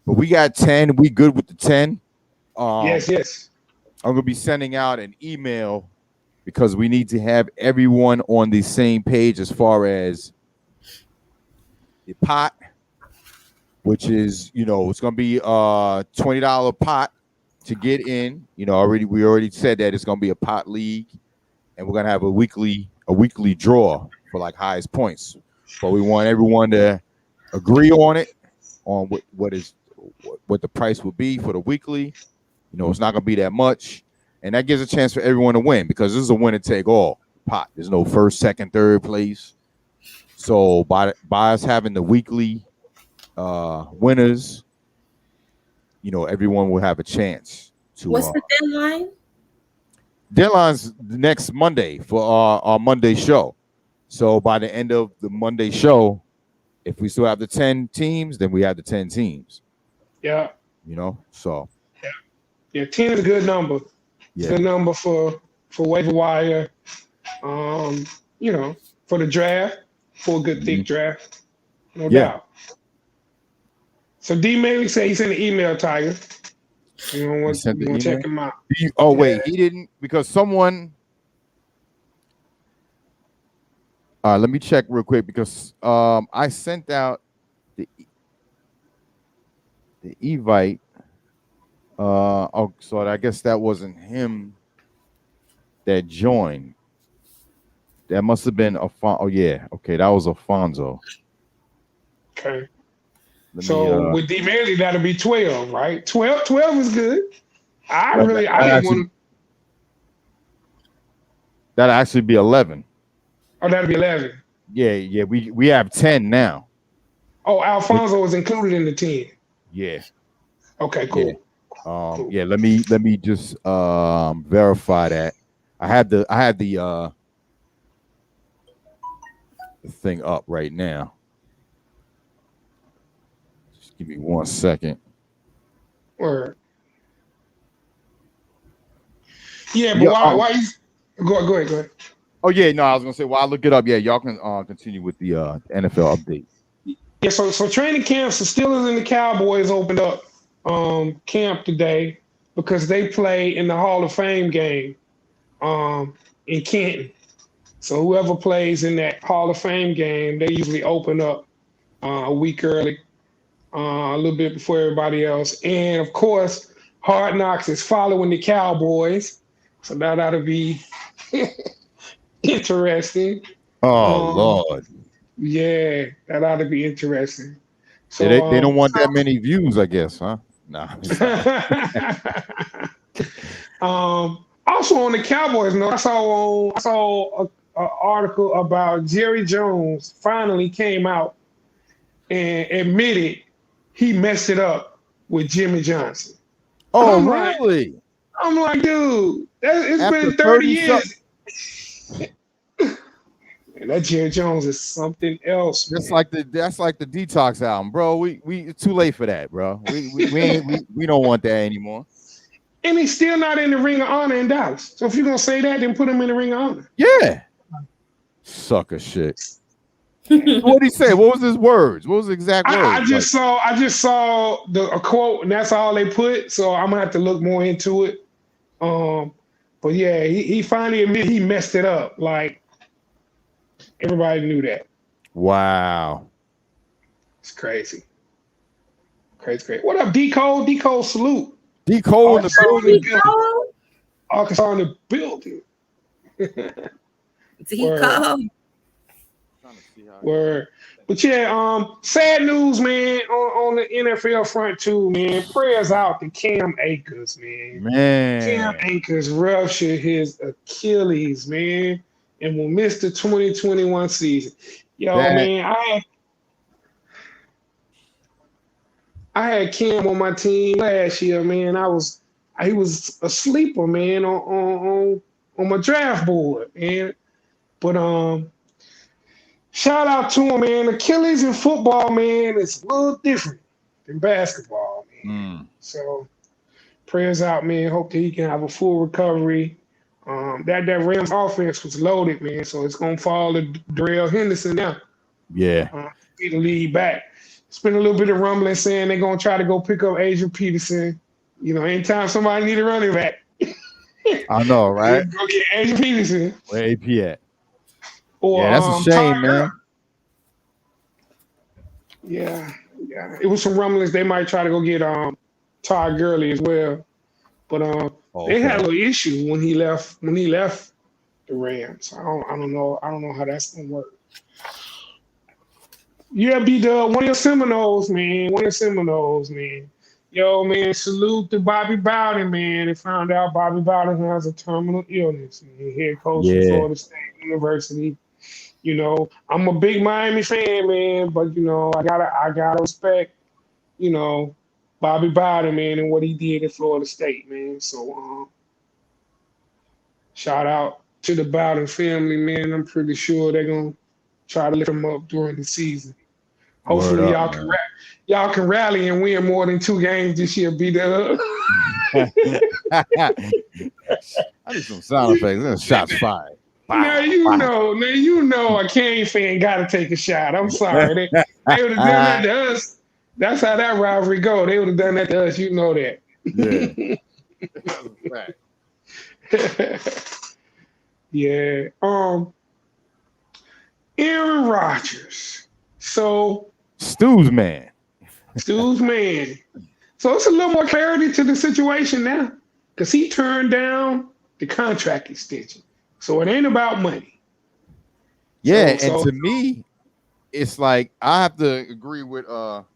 But we got 10. We good with the 10. Yes. I'm gonna be sending out an email because we need to have everyone on the same page as far as the pot, which is it's gonna be a $20 pot to get in. We already said that it's gonna be a pot league, and we're gonna have a weekly draw for like highest points. But we want everyone to agree on it, on what the price will be for the weekly. It's not gonna be that much, and that gives a chance for everyone to win because this is a winner take all pot. There's no first, second, third place. So by us having the weekly winners, everyone will have a chance to. What's the deadline? Deadline's next Monday for our Monday show. So by the end of the Monday show, if we still have the 10 teams, then we have the 10 teams. Yeah. So. Yeah, 10 is a good number. Yeah. It's a good number for waiver wire. For the draft, for a good thick draft. No doubt. So D Maley said he sent an email, Tiger. You want to check him out. Wait, he didn't, because someone. Let me check real quick because I sent out the invite. So I guess that wasn't him that joined. That must have been Alfonso. Oh yeah, okay, that was Alfonso. Okay. With D Maley, that'll be 12, right? 12 is good. I didn't want to. That'll actually be 11. Oh, that'll be 11. Yeah. We have 10 now. Oh, Alfonso was included in the 10. Yeah. Okay, cool. Yeah. Cool. Yeah, let me just verify that. I had the thing up right now. Just give me 1 second. Word. Yeah, but why go ahead. Oh yeah, no, I was gonna say while I look it up. Yeah, y'all can continue with the NFL update. Yeah, so training camps, the Steelers and the Cowboys opened up camp today because they play in the Hall of Fame game in Canton. So whoever plays in that Hall of Fame game, they usually open up a week early, a little bit before everybody else. And of course, Hard Knocks is following the Cowboys, so that ought to be interesting. Oh Lord. Yeah, that ought to be interesting. So they don't want that many views, I guess, huh? Nah. Also on the Cowboys note, I saw an article about Jerry Jones finally came out and admitted he messed it up with Jimmy Johnson. Oh, really? I'm like, dude, it's After been 30 years. And that Jerry Jones is something else. That's like the Detox album, bro. We it's too late for that, bro. We don't want that anymore. And he's still not in the Ring of Honor in Dallas. So if you're gonna say that, then put him in the Ring of Honor. Yeah. Sucker shit. What did he say? What was his words? What was the exact words? I just saw a quote, and that's all they put. So I'm gonna have to look more into it. But yeah, he finally admitted he messed it up. Like everybody knew that. Wow. It's crazy. Crazy. What up, D Cole? D Cole salute. D Cole in the building. Arkansas in the building. D Cole. Word. But yeah, sad news, man, on the NFL front too, man. Prayers out to Cam Akers, man. Cam Akers ruptured his Achilles, man, and will miss the 2021 season. Man, I had Cam on my team last year, man. He was a sleeper, man, on my draft board, man. But shout out to him, man. Achilles in football, man, is a little different than basketball, man. So prayers out, man. Hope that he can have a full recovery. That Rams offense was loaded, man. So it's gonna fall to Darrell Henderson now. Yeah. Be the lead back. It's been a little bit of rumbling saying they're gonna try to go pick up Adrian Peterson. You know, anytime somebody need a running back. I know, right? Go get Adrian Peterson. Where AP at? Or, that's a shame, man. Yeah. It was some rumblings they might try to go get Todd Gurley as well. But they had a little issue when he left the Rams. I don't know how that's gonna work. Yeah, one of your Seminoles, man. Yo, man, salute to Bobby Bowden, man. They found out Bobby Bowden has a terminal illness, man. Head coach of Florida State University. You know, I'm a big Miami fan, man, but you know, I gotta respect, you know, Bobby Bowden, man, and what he did at Florida State, man. So shout out to the Bowden family, man. I'm pretty sure they're gonna try to lift him up during the season. Hopefully y'all can rally and win more than 2 games this year, B-Dub. I need some sound effects. Shots fired. Now you know a Kane fan got to take a shot. I'm sorry. They would have done that to us. That's how that rivalry go. They would have done that to us. You know that. Yeah. Yeah. Aaron Rodgers. So Stu's man. So it's a little more clarity to the situation now because he turned down the contract extension. So it ain't about money. Yeah, and to me, it's like I have to agree with loud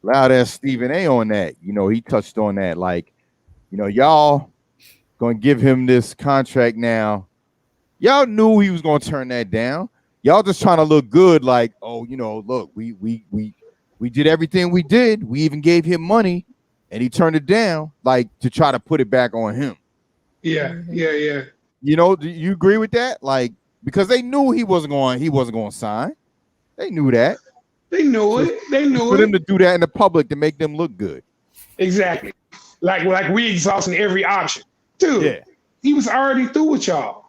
ass Stephen A on that. You know, he touched on that. Like, you know, y'all gonna give him this contract now. Y'all knew he was gonna turn that down. Y'all just trying to look good, like, oh, you know, look, we did everything we did. We even gave him money, and he turned it down, like to try to put it back on him. Yeah. You know, do you agree with that? Like, because they knew he wasn't going to sign. They knew that. They knew it. For them to do that in the public to make them look good. Exactly. Like we exhausting every option, dude. He was already through with y'all.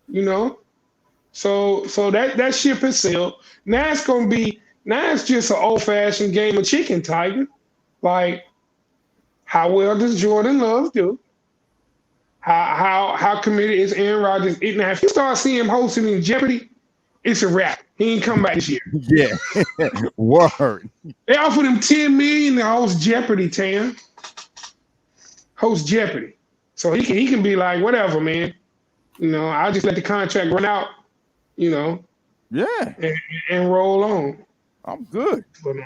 You know, so that ship has sailed. Now it's just an old-fashioned game of chicken, Tiger. Like, how well does Jordan Love do? How committed is Aaron Rodgers? Now, if you start seeing him hosting in Jeopardy, it's a wrap. He ain't come back this year. Yeah, word. They offered him $10 million to host Jeopardy, Tam. Host Jeopardy, so he can be like, whatever, man. You know, I'll just let the contract run out. You know. Yeah. And roll on. I'm good. But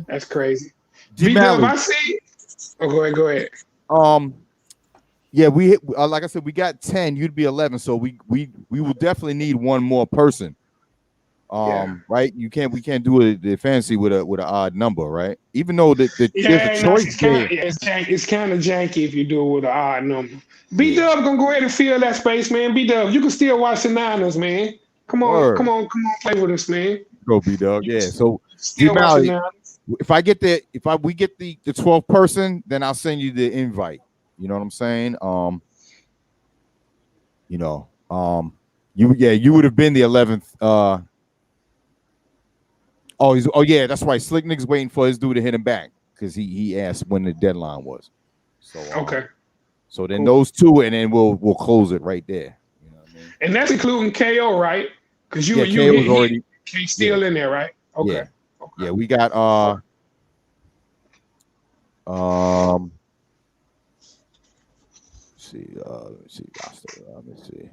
that's crazy. D-Malley. I see. Oh, go ahead. Yeah, we like I said, we got 10. You'd be 11, so we will definitely need one more person. Right? We can't do the fantasy with an odd number, right? Even though there's a choice. It's kind of janky if you do it with an odd number. B-Dub gonna go ahead and fill that space, man. B-Dub, you can still watch the Niners, man. Come on, play with us, man. Go B-Dub, yeah. So still watch the Niners. If we get the 12th person, then I'll send you the invite. You know what I'm saying? You would have been the 11th. Yeah, that's right. Slick Nick's waiting for his dude to hit him back because he asked when the deadline was. So okay. So then those two, and then we'll close it right there. You know what I mean? And that's including KO, right? Because KO was already still in there, right? Okay. Yeah. Okay. Yeah, we got let me see. Let me see.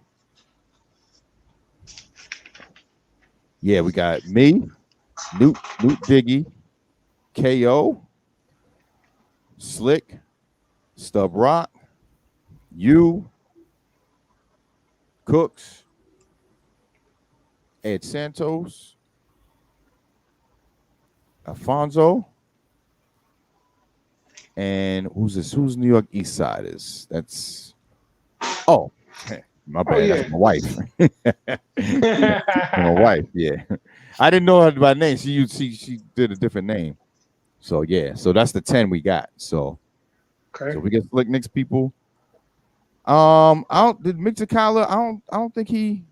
Yeah, we got me, Newt Diggy, KO, Slick, Stub Rock, you, Cooks, Ed Santos, Alfonso, and who's this? Who's New York East Side is? That's my bad. Yeah. That's my wife. My wife, yeah. I didn't know her by name. She did a different name. So yeah, so that's the 10 we got. So we get Slick Nick's people. Mixicala, I don't think he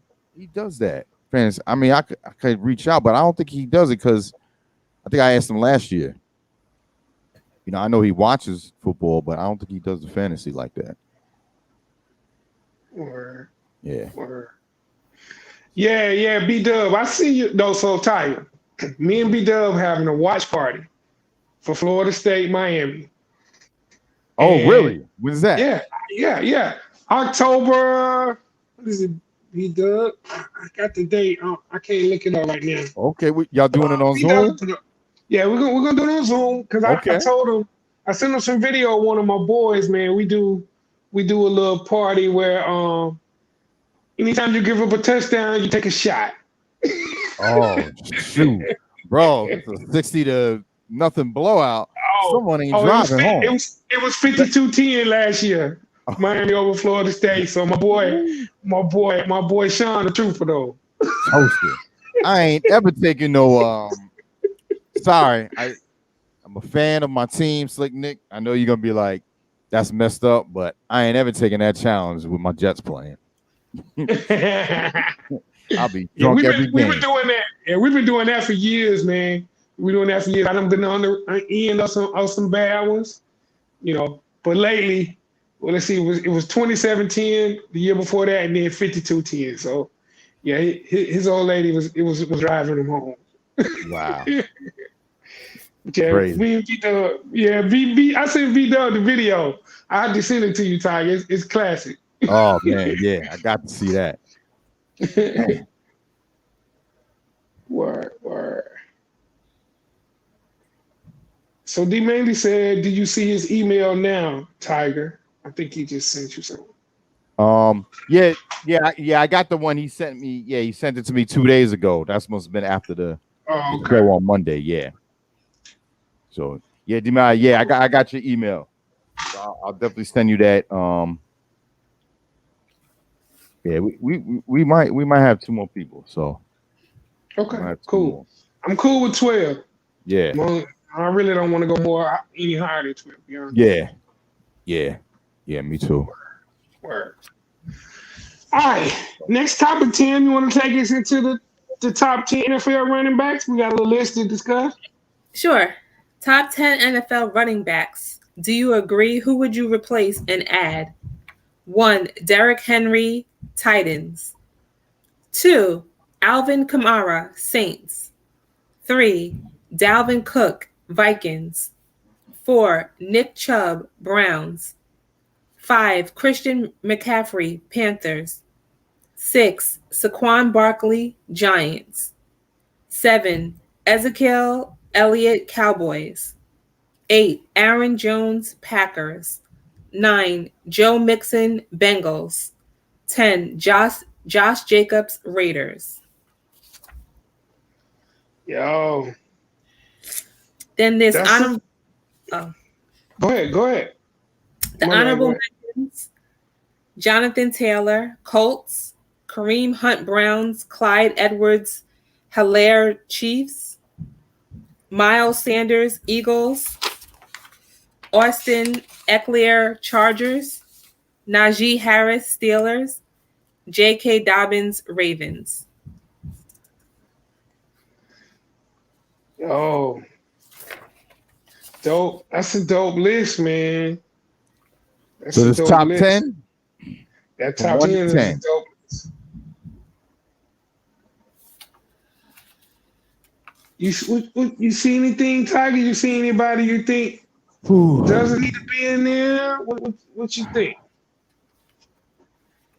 does that. Fans, I mean, I could reach out, but I don't think he does it because I think I asked him last year. You know, I know he watches football, but I don't think he does the fantasy like that. Yeah, B-Dub. I see you. No, so Tiger, me and B-Dub having a watch party for Florida State, Miami. Oh, really? When's that? Yeah. October. What is it, B-Dub? I got the date. I can't look it up right now. Okay, y'all doing it on Zoom? Yeah, we're gonna do it on Zoom because I told him, I sent him some video of one of my boys, man. We do a little party where anytime you give up a touchdown, you take a shot. Oh shoot, bro! It's a 60-0 blowout. Someone ain't driving home. It was 52-10 last year. Miami over Florida State. So my boy Sean the trooper though. Toasted. I ain't ever taking no. Sorry, I'm a fan of my team, Slick Nick. I know you're gonna be like, that's messed up, but I ain't ever taking that challenge with my Jets playing. I'll be drunk every game. We've been doing that. Yeah, we've been doing that for years, man. We're doing that for years. I done been on the end of some bad ones, you know. But lately, well, let's see, it was 27-10 the year before that, and then 52-10. So, yeah, his old lady was driving him home. Wow. Yeah, crazy. I sent V-Dub the video. I had to send it to you, Tiger. It's classic. Oh man, yeah, I got to see that. Word. So D Mandy said, "Did you see his email now, Tiger?" I think he just sent you something. Yeah. I got the one he sent me. Yeah, he sent it to me 2 days ago. That must have been after the show on Monday. Yeah. So yeah, D-Man, yeah, I got your email. So I'll definitely send you that. Yeah, we might have 2 more people. So okay, cool. I'm cool with 12. Yeah. I really don't want to go any higher than 12. Yeah, me too. Word. All right, next topic, Tim. You want to take us into the top 10 NFL running backs? We got a little list to discuss. Sure. Top 10 NFL running backs. Do you agree? Who would you replace and add? 1. Derrick Henry, Titans. 2. Alvin Kamara, Saints. 3. Dalvin Cook, Vikings. 4. Nick Chubb, Browns. 5. Christian McCaffrey, Panthers. 6. Saquon Barkley, Giants. 7. Ezekiel Elliott, Cowboys. 8. Aaron Jones, Packers. 9. Joe Mixon, Bengals. 10. Josh Jacobs, Raiders. Yo. Then there's honorable. Go ahead. The honorable mentions: Jonathan Taylor, Colts. Kareem Hunt, Browns. Clyde Edwards, Hilaire, Chiefs. Miles Sanders, Eagles. Austin Eckler, Chargers. Najee Harris, Steelers. J.K. Dobbins, Ravens. Oh, dope. That's a dope list, man. So this top 10? That top 10 is a dope list. You see anything, Tiger? You see anybody you think doesn't need to be in there? What you think?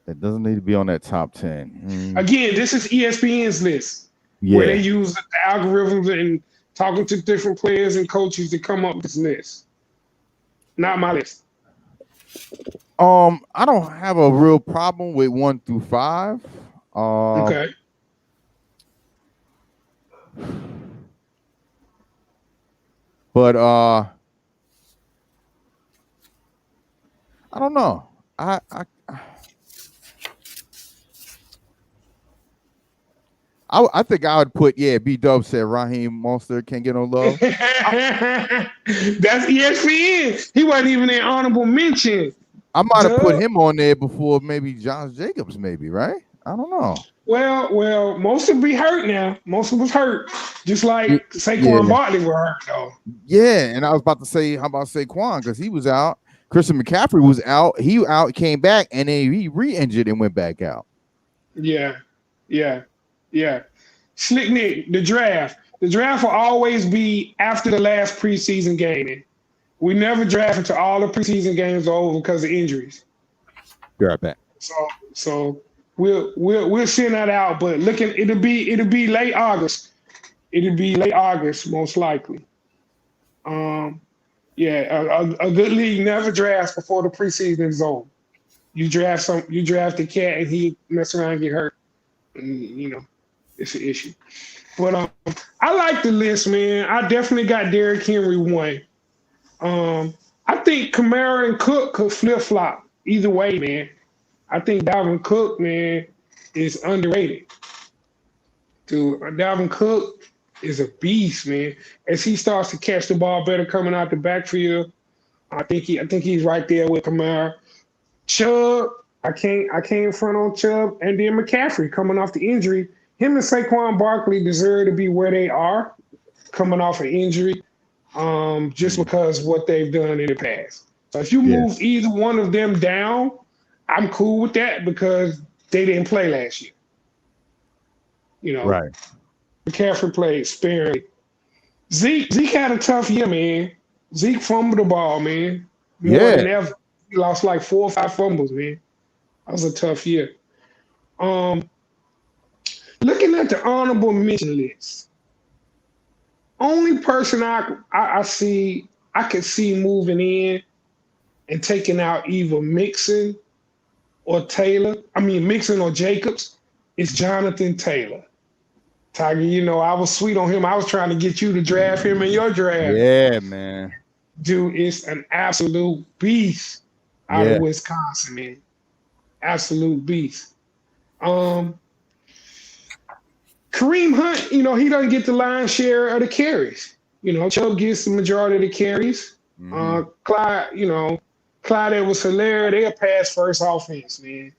That doesn't need to be on that top 10. Again, this is ESPN's list where they use the algorithms and talking to different players and coaches to come up with this list. Not my list. I don't have a real problem with 1 through 5. Okay. But I don't know. I think I would put B-Dub said Raheem Mostert can't get no love. That's ESPN. He wasn't even an honorable mention. I might have put him on there before maybe Josh Jacobs, maybe, right? I don't know. Well, Mostert be hurt now. Mostert was hurt, just like Saquon Barkley were hurt though. Yeah, and I was about to say, how about Saquon? Because he was out. Christian McCaffrey was out. He came back, and then he re-injured and went back out. Yeah. Slick Nick, the draft. The draft will always be after the last preseason game. We never draft until all the preseason games are over because of injuries. Be right back. So we'll send that out, but it'll be late August. It'll be late August most likely. A good league never drafts before the preseason is over. You draft the cat and he mess around and get hurt. And, it's an issue. But I like the list, man. I definitely got Derrick Henry 1. I think Kamara and Cook could flip-flop either way, man. I think Dalvin Cook, man, is underrated. Dude, Dalvin Cook is a beast, man. As he starts to catch the ball better coming out the backfield, I think he's right there with Kamara. Chubb, I can't front on Chubb, and then McCaffrey coming off the injury. Him and Saquon Barkley deserve to be where they are, coming off an injury, just because what they've done in the past. So if you move either one of them down, I'm cool with that because they didn't play last year. Right. McCaffrey played sparingly. Zeke had a tough year, man. Zeke fumbled the ball, man. More than ever. He lost like 4 or 5 fumbles, man. That was a tough year. Looking at the honorable mention list, only person I could see moving in and taking out either Mixon or Jacobs is Jonathan Taylor. Tiger, I was sweet on him. I was trying to get you to draft him in your draft. Yeah, man. Dude is an absolute beast out of Wisconsin, man. Absolute beast. Kareem Hunt, he doesn't get the lion's share of the carries. Chubb gets the majority of the carries. Mm-hmm. Clyde Edwards-Helaire, they're a pass-first offense, man.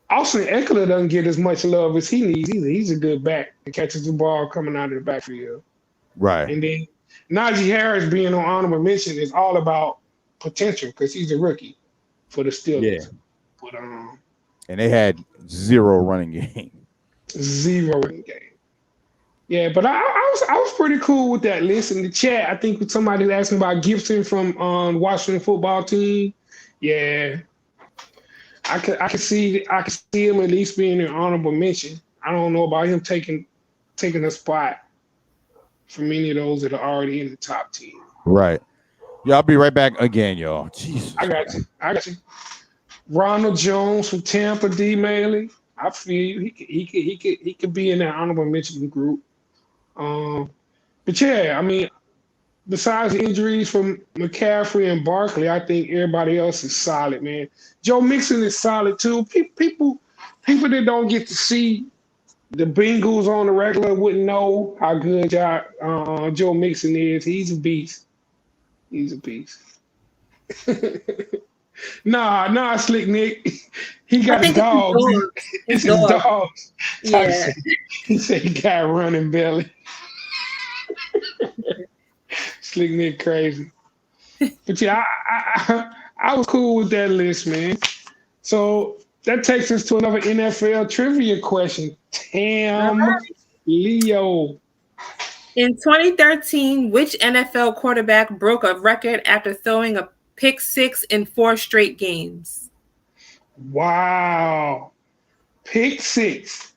Austin Eckler doesn't get as much love as he needs either. He's a good back that catches the ball coming out of the backfield. Right. And then Najee Harris being on honorable mention is all about potential because he's a rookie for the Steelers. Yeah. But, and they had 0 running game. 0 running game. Yeah, but I was pretty cool with that list in the chat. I think somebody was asking about Gibson from Washington football team. Yeah, I could see him at least being an honorable mention. I don't know about him taking a spot for many of those that are already in the top 10. Right. Yeah, I'll be right back again, y'all. Jesus. I got you. Ronald Jones from Tampa, D. Maley. I feel you. He could be in that honorable mention group. But yeah, I mean, besides the injuries from McCaffrey and Barkley, I think everybody else is solid, man. Joe Mixon is solid too. People that don't get to see the Bengals on the regular wouldn't know how good Joe Mixon is. He's a beast. He's a beast. Nah, Slick Nick. He got his dogs. It's his dogs. Yeah. He said he got running belly. Slick Nick crazy. But yeah, I was cool with that list, man. So that takes us to another NFL trivia question. Leo. In 2013, which NFL quarterback broke a record after throwing a pick six in 4 straight games? Wow. Pick six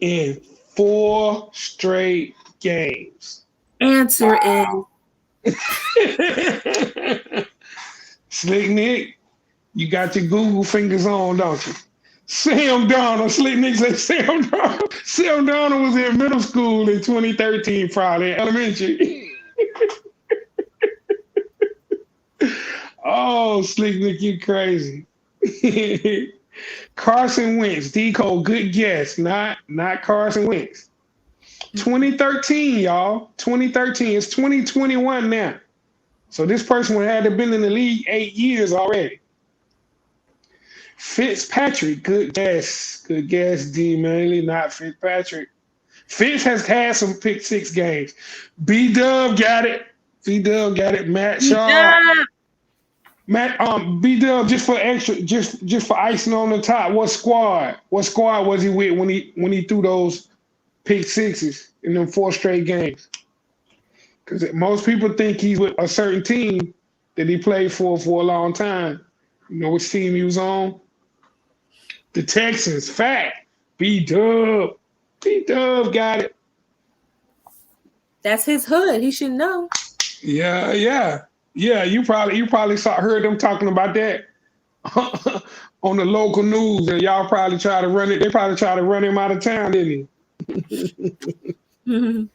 in 4 straight games. Answer is Slick Nick, you got your Google fingers on, don't you? Sam Darnold. Slick Nick said Sam Darnold. Sam Darnold was in middle school in 2013, probably elementary. Oh, Slick Nick, you crazy. Carson Wentz, D-Cole, good guess. Not Carson Wentz. 2013, y'all. 2013. It's 2021 now. So this person would have to been in the league 8 years already. Fitzpatrick, good guess. Good guess, D. Manley, not Fitzpatrick. Fitz has had some pick six games. B-Dub got it. B-Dub got it. Matt Shaw. B-Dub, just for extra, just for icing on the top. What squad was he with when he threw those pick sixes in them 4 straight games? Because most people think he's with a certain team that he played for a long time. You know which team he was on? The Texans. Fact. B-Dub. B-Dub got it. That's his hood. He should know. Yeah. You probably heard them talking about that on the local news, and y'all probably try to run it. They probably try to run him out of town, didn't he?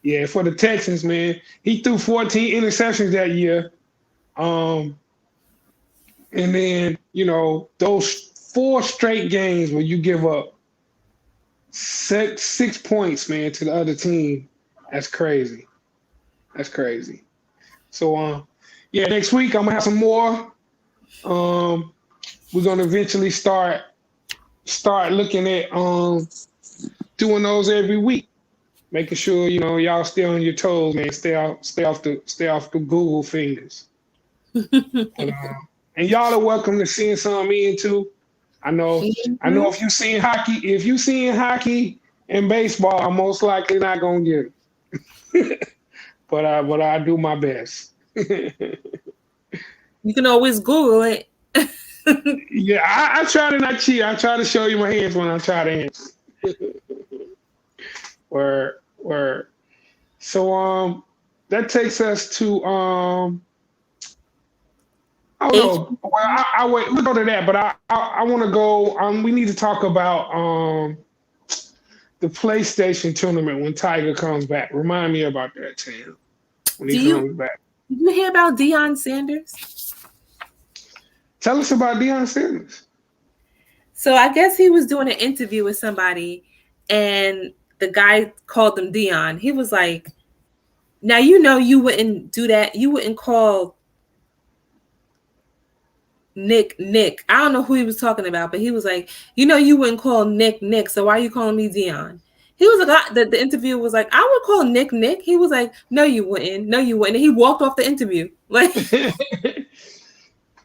Yeah, for the Texans, man. He threw 14 interceptions that year. And then, those 4 straight games where you give up six points, man, to the other team, that's crazy. That's crazy. So, next week I'm going to have some more. We're going to eventually start looking at doing those every week. Making sure, y'all stay on your toes, man. Stay off the Google fingers. And y'all are welcome to send some in too. I know if you seen hockey and baseball, I'm most likely not gonna get it. but I do my best. You can always Google it. Yeah, I try to not cheat. I try to show you my hands when I try to answer. Word. So that takes us to I don't know. Well, I wait. We'll go to that, but I want to go. We need to talk about the PlayStation tournament when Tiger comes back. Remind me about that, Tam. When he comes back. Did you hear about Deion Sanders? Tell us about Deion Sanders. So I guess he was doing an interview with somebody, and the guy called him Deion. He was like, "Now you wouldn't do that. You wouldn't call Nick. I don't know who he was talking about, but he was like, you wouldn't call Nick. So why are you calling me Deion?" He was like, the interviewer was like, "I would call Nick." He was like, "No, you wouldn't. And he walked off the interview. Like,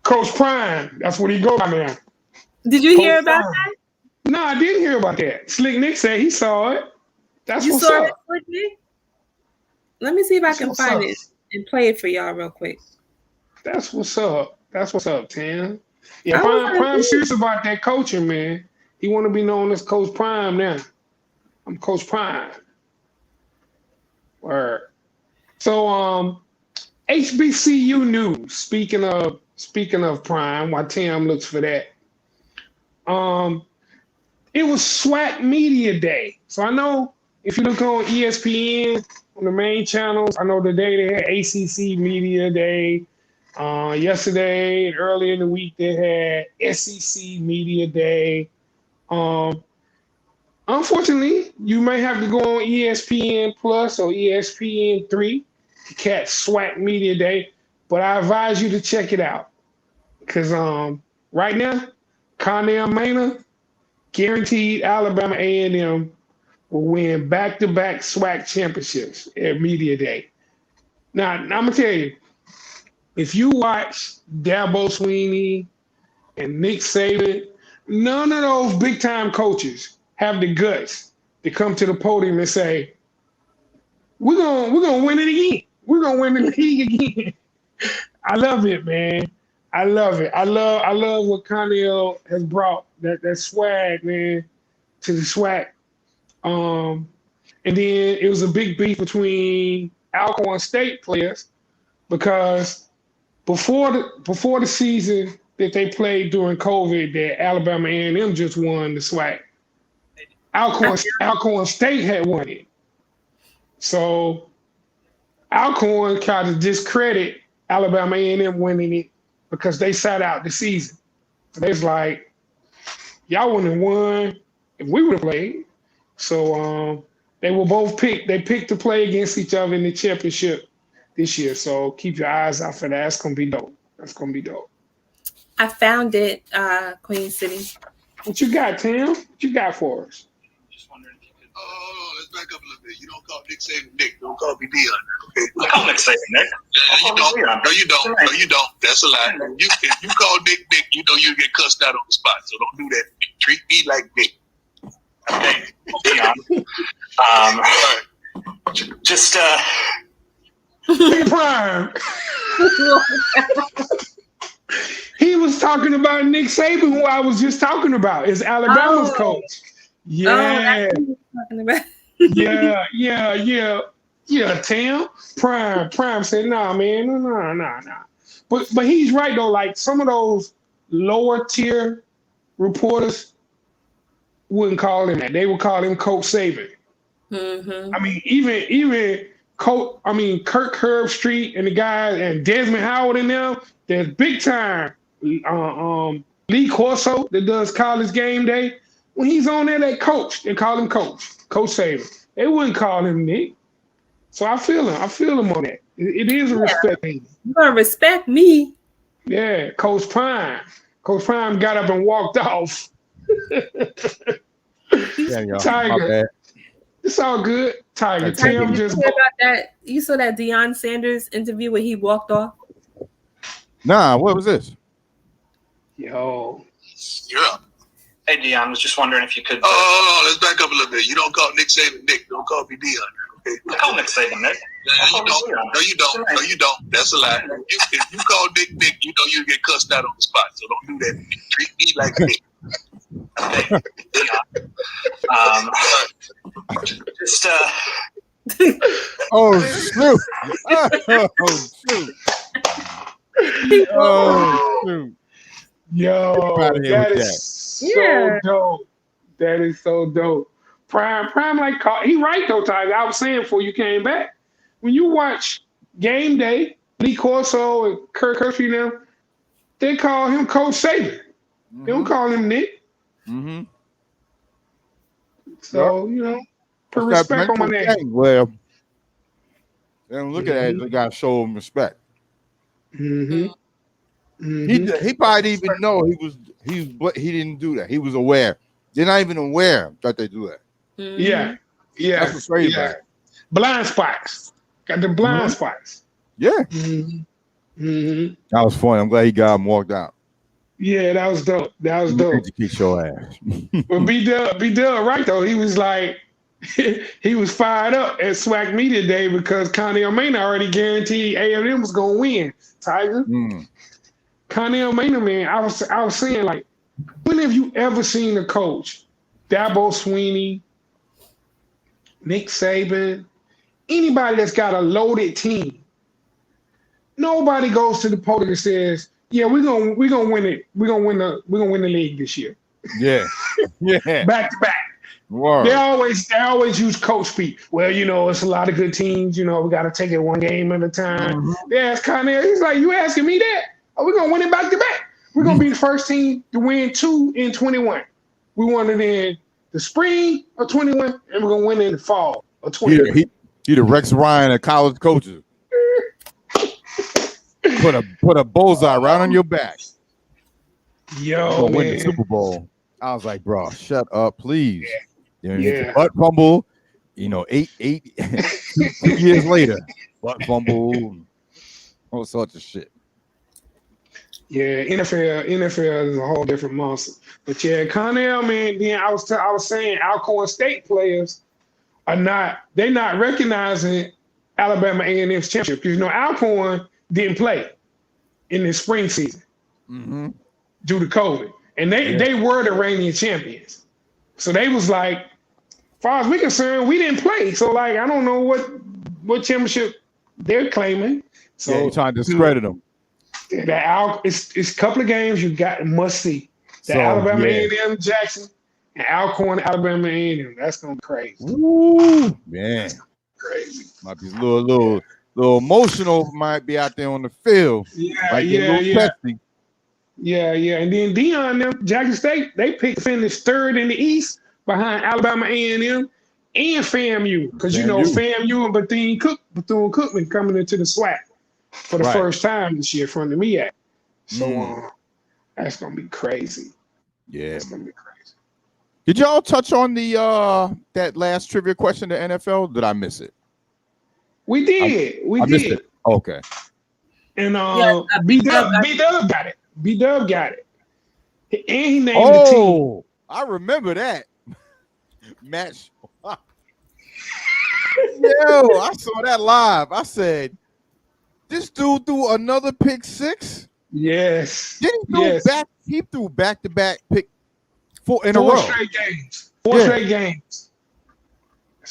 Coach Prime. That's what he go by now. Did you hear about that? No, I didn't hear about that. Slick Nick said he saw it. That's what's up. It, Slick Nick? Let me see if I can find it and play it for y'all real quick. That's what's up. That's what's up, Tam. Yeah, Prime serious about that coaching, man. He want to be known as Coach Prime now. I'm Coach Prime. Or so HBCU news. Speaking of Prime, while Tim looks for that. It was SWAC Media Day. So I know if you look on ESPN on the main channels, I know today they had ACC Media Day. Yesterday and earlier in the week they had SEC Media Day. Unfortunately, you may have to go on ESPN Plus or ESPN3 to catch SWAC Media Day, but I advise you to check it out because right now, Connell Maynard guaranteed Alabama A&M will win back-to-back SWAC championships at Media Day. Now, I'm going to tell you, if you watch Dabo Swinney and Nick Saban, none of those big-time coaches have the guts to come to the podium and say, we're gonna win it again. We're gonna win the league again. I love it, man. I love it. I love what Connell has brought, that swag, man, to the SWAC. And then it was a big beef between Alcorn State players because before the season that they played during COVID, that Alabama A&M just won the SWAC. Alcorn State had won it. So Alcorn tried to discredit Alabama A&M winning it because they sat out the season. So they was like, y'all wouldn't have won if we would have played. So they were both picked. They picked to play against each other in the championship this year. So keep your eyes out for that. That's going to be dope. That's going to be dope. I found it, Queen City. What you got, Tim? What you got for us? Let's back up a little bit. You don't call Nick Saban Nick. Don't call me Dion. Okay? I call Nick Saban Nick. Yeah, you don't. No, you don't. No, you don't. That's a lie. If you call Nick Nick, you know you get cussed out on the spot. So don't do that. Treat me like Nick. Okay, Dion. Just Prime. He was talking about Nick Saban, who I was just talking about, is Alabama's coach. Yeah. Yeah, Tim. Prime said, nah, man, nah. But he's right though. Like some of those lower tier reporters wouldn't call him that. They would call him Coach Saban. Mm-hmm. I mean, even Kirk Herbstreit and the guys and Desmond Howard and them, there's big time. Lee Corso that does College Game Day. When he's on there, they call him Coach Saban. They wouldn't call him Nick. So I feel him on that. It is a respect thing. You're gonna respect me. Yeah, Coach Prime. Coach Prime got up and walked off. Tiger. It's all good. Tiger. Tim just about that. You saw that Deion Sanders interview where he walked off? Nah, what was this? Yo. You're up. Hey, Dion, was just wondering if you could. Let's back up a little bit. You don't call Nick Saban Nick. Don't call me Dion. Okay? I call Nick Saban Nick. You don't. No, you don't. No, you don't. That's a lie. If you call Nick Nick, you know you get cussed out on the spot. So don't do that. Treat me like Nick. Okay, just Oh shoot! Oh shoot! Yo, that is so dope. That is so dope. Prime like he right though, Tyler. I was saying before you came back. When you watch Game Day, Lee Corso and Kirk Herbstreit now, they call him Coach Saban. They don't call him Nick. Mm-hmm. So, put respect on my name. Well, they don't look at that. They got to show him respect. Mm-hmm. Mm-hmm. He probably didn't even know he didn't do that. He was aware. They're not even aware that they do that. Mm-hmm. Yeah. That's what's crazy about it. Blind spots. Got the blind spots. Yeah. Mm-hmm. Mm-hmm. That was funny. I'm glad he got him walked out. Yeah, that was dope. Educate your ass. But B-Dub, right though. He was like, he was fired up at SWAC Media Day because Connell Maynard already guaranteed A&M was gonna win. Tiger. Connell Maynard, man. I was saying, like, when have you ever seen a coach, Dabo Swinney, Nick Saban, anybody that's got a loaded team, nobody goes to the podium and says, "Yeah, we're gonna win it. We're gonna win the league this year." Yeah. Back to back. Word. They always use coach speak. Well, it's a lot of good teams. We got to take it one game at a time. Mm-hmm. They ask Connell. He's like, "You asking me that? Oh, we're gonna win it back to back. We're gonna be the first team to win 2 in 21. We won it in the spring of 21, and we're gonna win it in the fall of 21." He the Rex Ryan of college coaches. Put a bullseye right on your back. Yo, man. Win the Super Bowl. I was like, bro, shut up, please. Yeah. Butt fumble. 8 years later, butt fumble, all sorts of shit. Yeah, NFL is a whole different monster. But yeah, Connell, man. Then I was saying Alcorn State players they're not recognizing Alabama A&M's championship because Alcorn didn't play in the spring season due to COVID, and they were the reigning champions. So they was like, as far as we're concerned, we didn't play. So like, I don't know what championship they're claiming. So you're trying to discredit them. It's a couple of games you must see. Alabama A&M Jackson and Alcorn Alabama A&M. That's gonna be crazy. Ooh, man, crazy. Might be a little emotional. Might be out there on the field. Yeah. And then Deion, Jackson State, they picked to finish third in the East behind Alabama A&M and FAMU because FAMU and Bethune-Cookman coming into the SWAC for the first time this year from the MEAC. So that's gonna be crazy. Yeah, that's gonna be crazy. Did y'all touch on the that last trivia question to NFL? Did I miss it? We did. I missed it. Okay. And B-Dub got it. B-Dub got it. And he named the team. I remember that. Match. Yo, I saw that live. I said, this dude threw another pick six? Yes. He threw back-to-back pick four in a row. Four straight games.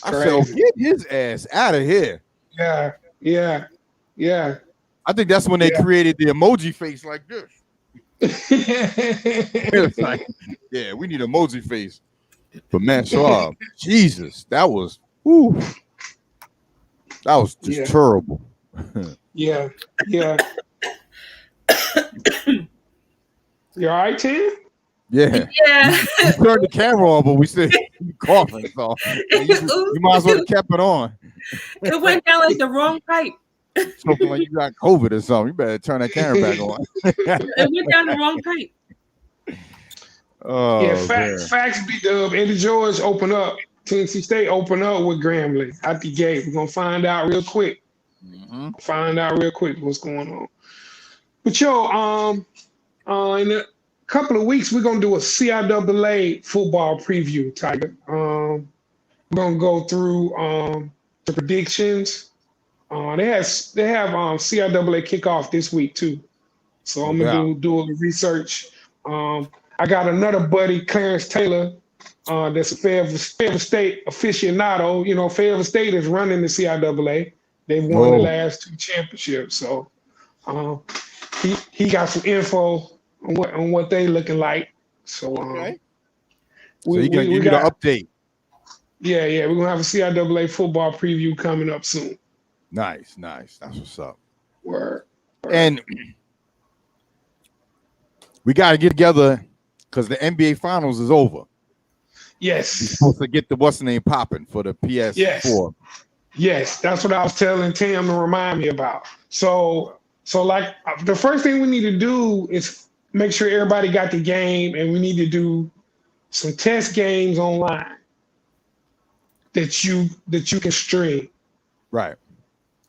I said, get his ass out of here. Yeah. I think that's when they created the emoji face like this. It's like, we need emoji face for Matt Schwab. Jesus, that was just terrible. Yeah. You all right, Tim? Yeah. You turned the camera on, but we still coughing. So you might as well have kept it on. It went down like the wrong pipe. Something like you got COVID or something. You better turn that camera back on. It went down the wrong pipe. Oh, facts B-Dub. Eddie George open up. Tennessee State open up with Grambling at the gate. We're gonna find out real quick. Find out real quick what's going on. But in a couple of weeks we're gonna do a CIAA football preview, Tiger. We're gonna go through the predictions. They have CIAA kickoff this week too, so I'm gonna do a research. I got another buddy, Clarence Taylor, that's a Fayetteville State aficionado. Fayetteville State is running the CIAA. They've won the last 2 championships, so he got some info on what they looking like. So so he gonna give you the update. Yeah, we're gonna have a CIAA football preview coming up soon. Nice. That's what's up. Word. And we got to get together because the NBA Finals is over. Yes. We're supposed to get the what's the name popping for the PS4. Yes, that's what I was telling Tim to remind me about. So like the first thing we need to do is make sure everybody got the game, and we need to do some test games online that you can stream. Right.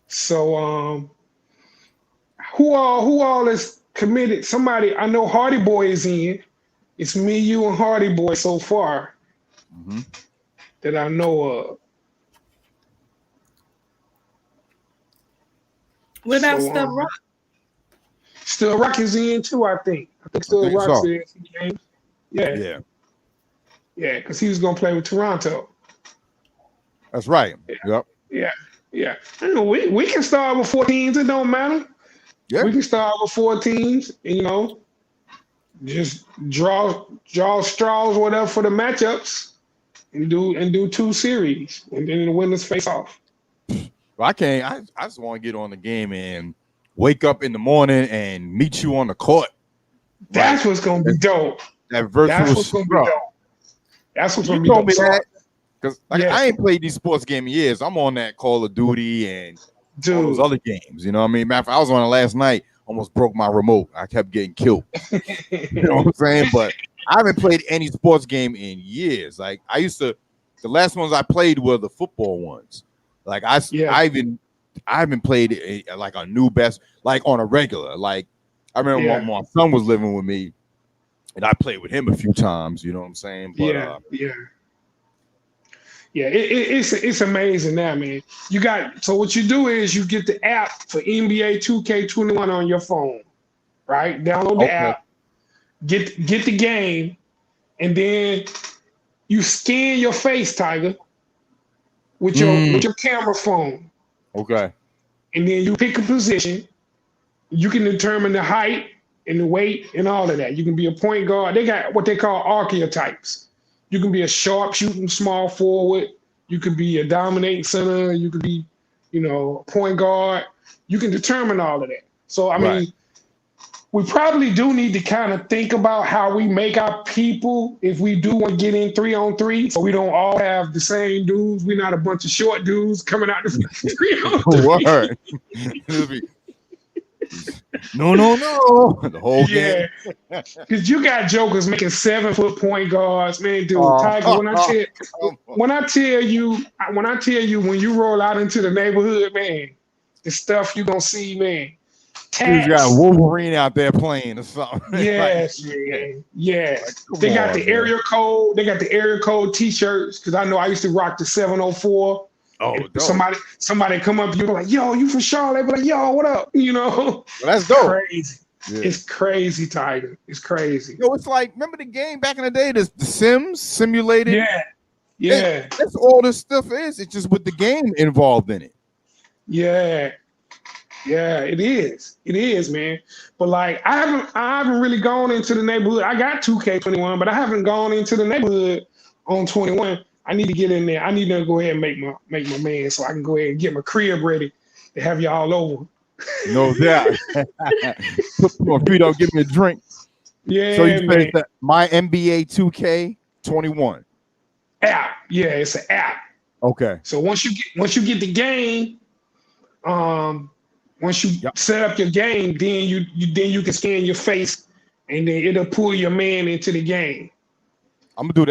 So who all is committed? Somebody, I know Hardy Boy is in. It's me, you, and Hardy Boy so far that I know of. What about Still Rock? Still Rock is in too, I think. Still Rock's in some games. Yeah, because he was gonna play with Toronto. That's right. Yep. Yeah. We can start with 4 teams. It don't matter. Yeah. We can start with 4 teams, and just draw straws, whatever, for the matchups, and do 2 series, and then the winners face off. Well, I just want to get on the game and wake up in the morning and meet you on the court. That's what's gonna be dope. That virtual. That's what's gonna be dope. That's what's gonna be told dope. me that because Yeah. I ain't played these sports games in years. I'm on that Call of Duty and all those other games. You know what I mean? Matter of fact, I was on it last night. Almost broke my remote. I kept getting killed. You know what I'm saying? But I haven't played any sports game in years. Like I used to. The last ones I played were the football ones. Like I haven't played like a new best, like on a regular. Like I remember when my son was living with me, and I played with him a few times. You know what I'm saying? But, it's amazing now, man. So what you do is you get the app for NBA 2K21 on your phone, right? Download the app, get the game, and then you scan your face, Tiger, with your camera phone. Okay. And then you pick a position. You can determine the height and the weight and all of that. You can be a point guard. They got what they call archetypes. You can be a sharpshooting small forward. You could be a dominating center. You could be, a point guard. You can determine all of that. So, I mean, we probably do need to kind of think about how we make our people if we do want to get in 3-on-3, so we don't all have the same dudes. We're not a bunch of short dudes coming out the 3-on-3. Word. No. The whole game. Because you got jokers making 7-foot point guards, man. Dude, Tiger, when I tell you when you roll out into the neighborhood, man, the stuff you gonna see, man. He's got Wolverine out there playing or something. Yes, man. Yeah. Like, they got the area code. They got the area code T-shirts, because I know I used to rock the 704. Oh, somebody come up to you like, yo, you from Charlotte? They be like, yo, what up? Well, that's dope. Crazy. Yeah. It's crazy, Tiger. It's crazy. It's like, remember the game back in the day, the Sims simulated? Yeah. That's all this stuff is. It's just with the game involved in it. Yeah, it is. It is, man. But like, I haven't really gone into the neighborhood. I got 2K21, but I haven't gone into the neighborhood on 21. I need to get in there. I need to go ahead and make my man, so I can go ahead and get my crib ready to have y'all over. No doubt. Put my feet up, give me a drink. Yeah. So you say that my NBA 2K21 app. Yeah, it's an app. Okay. So once you get the game, once you set up your game, then you can scan your face, and then it'll pull your man into the game. I'm gonna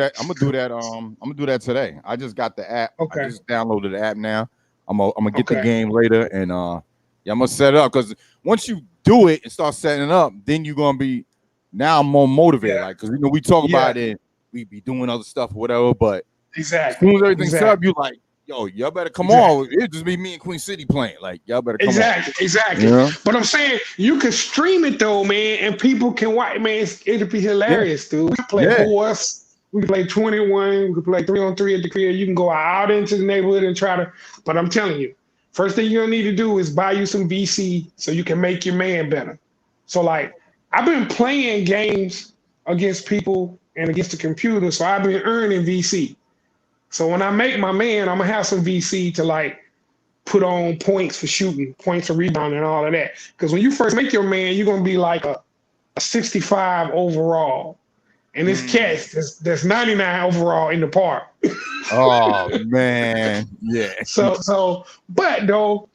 do that today. I just got the app. Okay. I just downloaded the app now. I'm gonna get the game later, and I'm gonna set it up, because once you do it and start setting it up, then you're gonna be. Now I'm more motivated, like, because we talk about it, we be doing other stuff or whatever, but exactly. As soon as everything's set up, you like, yo, y'all better come on. It just be me and Queen City playing. Like, y'all better come on. Exactly. Yeah. But I'm saying you can stream it though, man, and people can watch. Man, it'll be hilarious, dude. We can play horse. We can play 21. We can play 3-on-3 at the crib. You can go out into the neighborhood and try to. But I'm telling you, first thing you're gonna need to do is buy you some VC so you can make your man better. So like, I've been playing games against people and against the computer, so I've been earning VC. So when I make my man, I'm gonna have some VC to like put on points for shooting, points for rebounding, and all of that. Because when you first make your man, you're gonna be like a 65 overall, and this cat there's 99 overall in the park. Oh man, yeah. So, but though,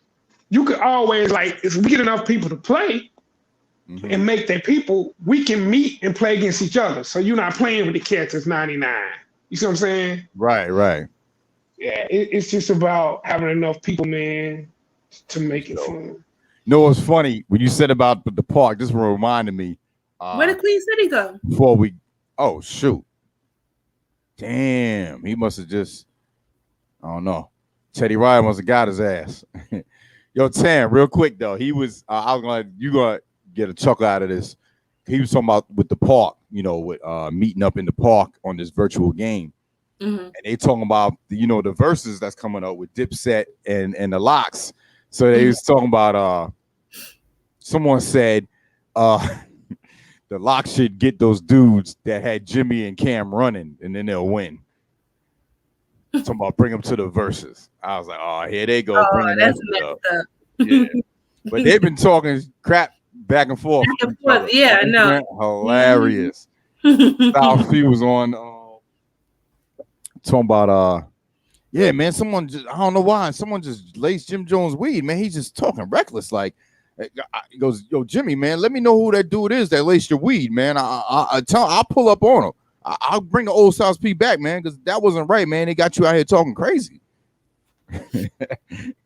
you could always, like, if we get enough people to play and make their people, we can meet and play against each other. So you're not playing with the cats that's 99. You see what I'm saying? Right. Yeah, it's just about having enough people, man, to make it fun. You know what's funny? When you said about the park, this reminded me. Where did Queen City go? Before we, oh shoot, damn, he must have just, I don't know. Teddy Ryan must have got his ass. Yo, Tam, real quick though, he was. You gonna get a chuckle out of this. He was talking about with the park, with meeting up in the park on this virtual game. and they talking about the verses that's coming up with Dipset and the Locks. So they was talking about someone said the Locks should get those dudes that had Jimmy and Cam running, and then they'll win. Talking about bring them to the verses. I was like, oh, here they go. Oh, that's messed up. Yeah. But they've been talking crap back and forth. Yeah, I know. Hilarious. South Sea was on talking about yeah, man, someone just, I don't know why, someone just laced Jim Jones weed, man. He's just talking reckless. Like, he goes, yo, Jimmy, man, let me know who that dude is that laced your weed, man. I'll pull up on him. I'll bring the old South P back, man, because that wasn't right, man. They got you out here talking crazy. I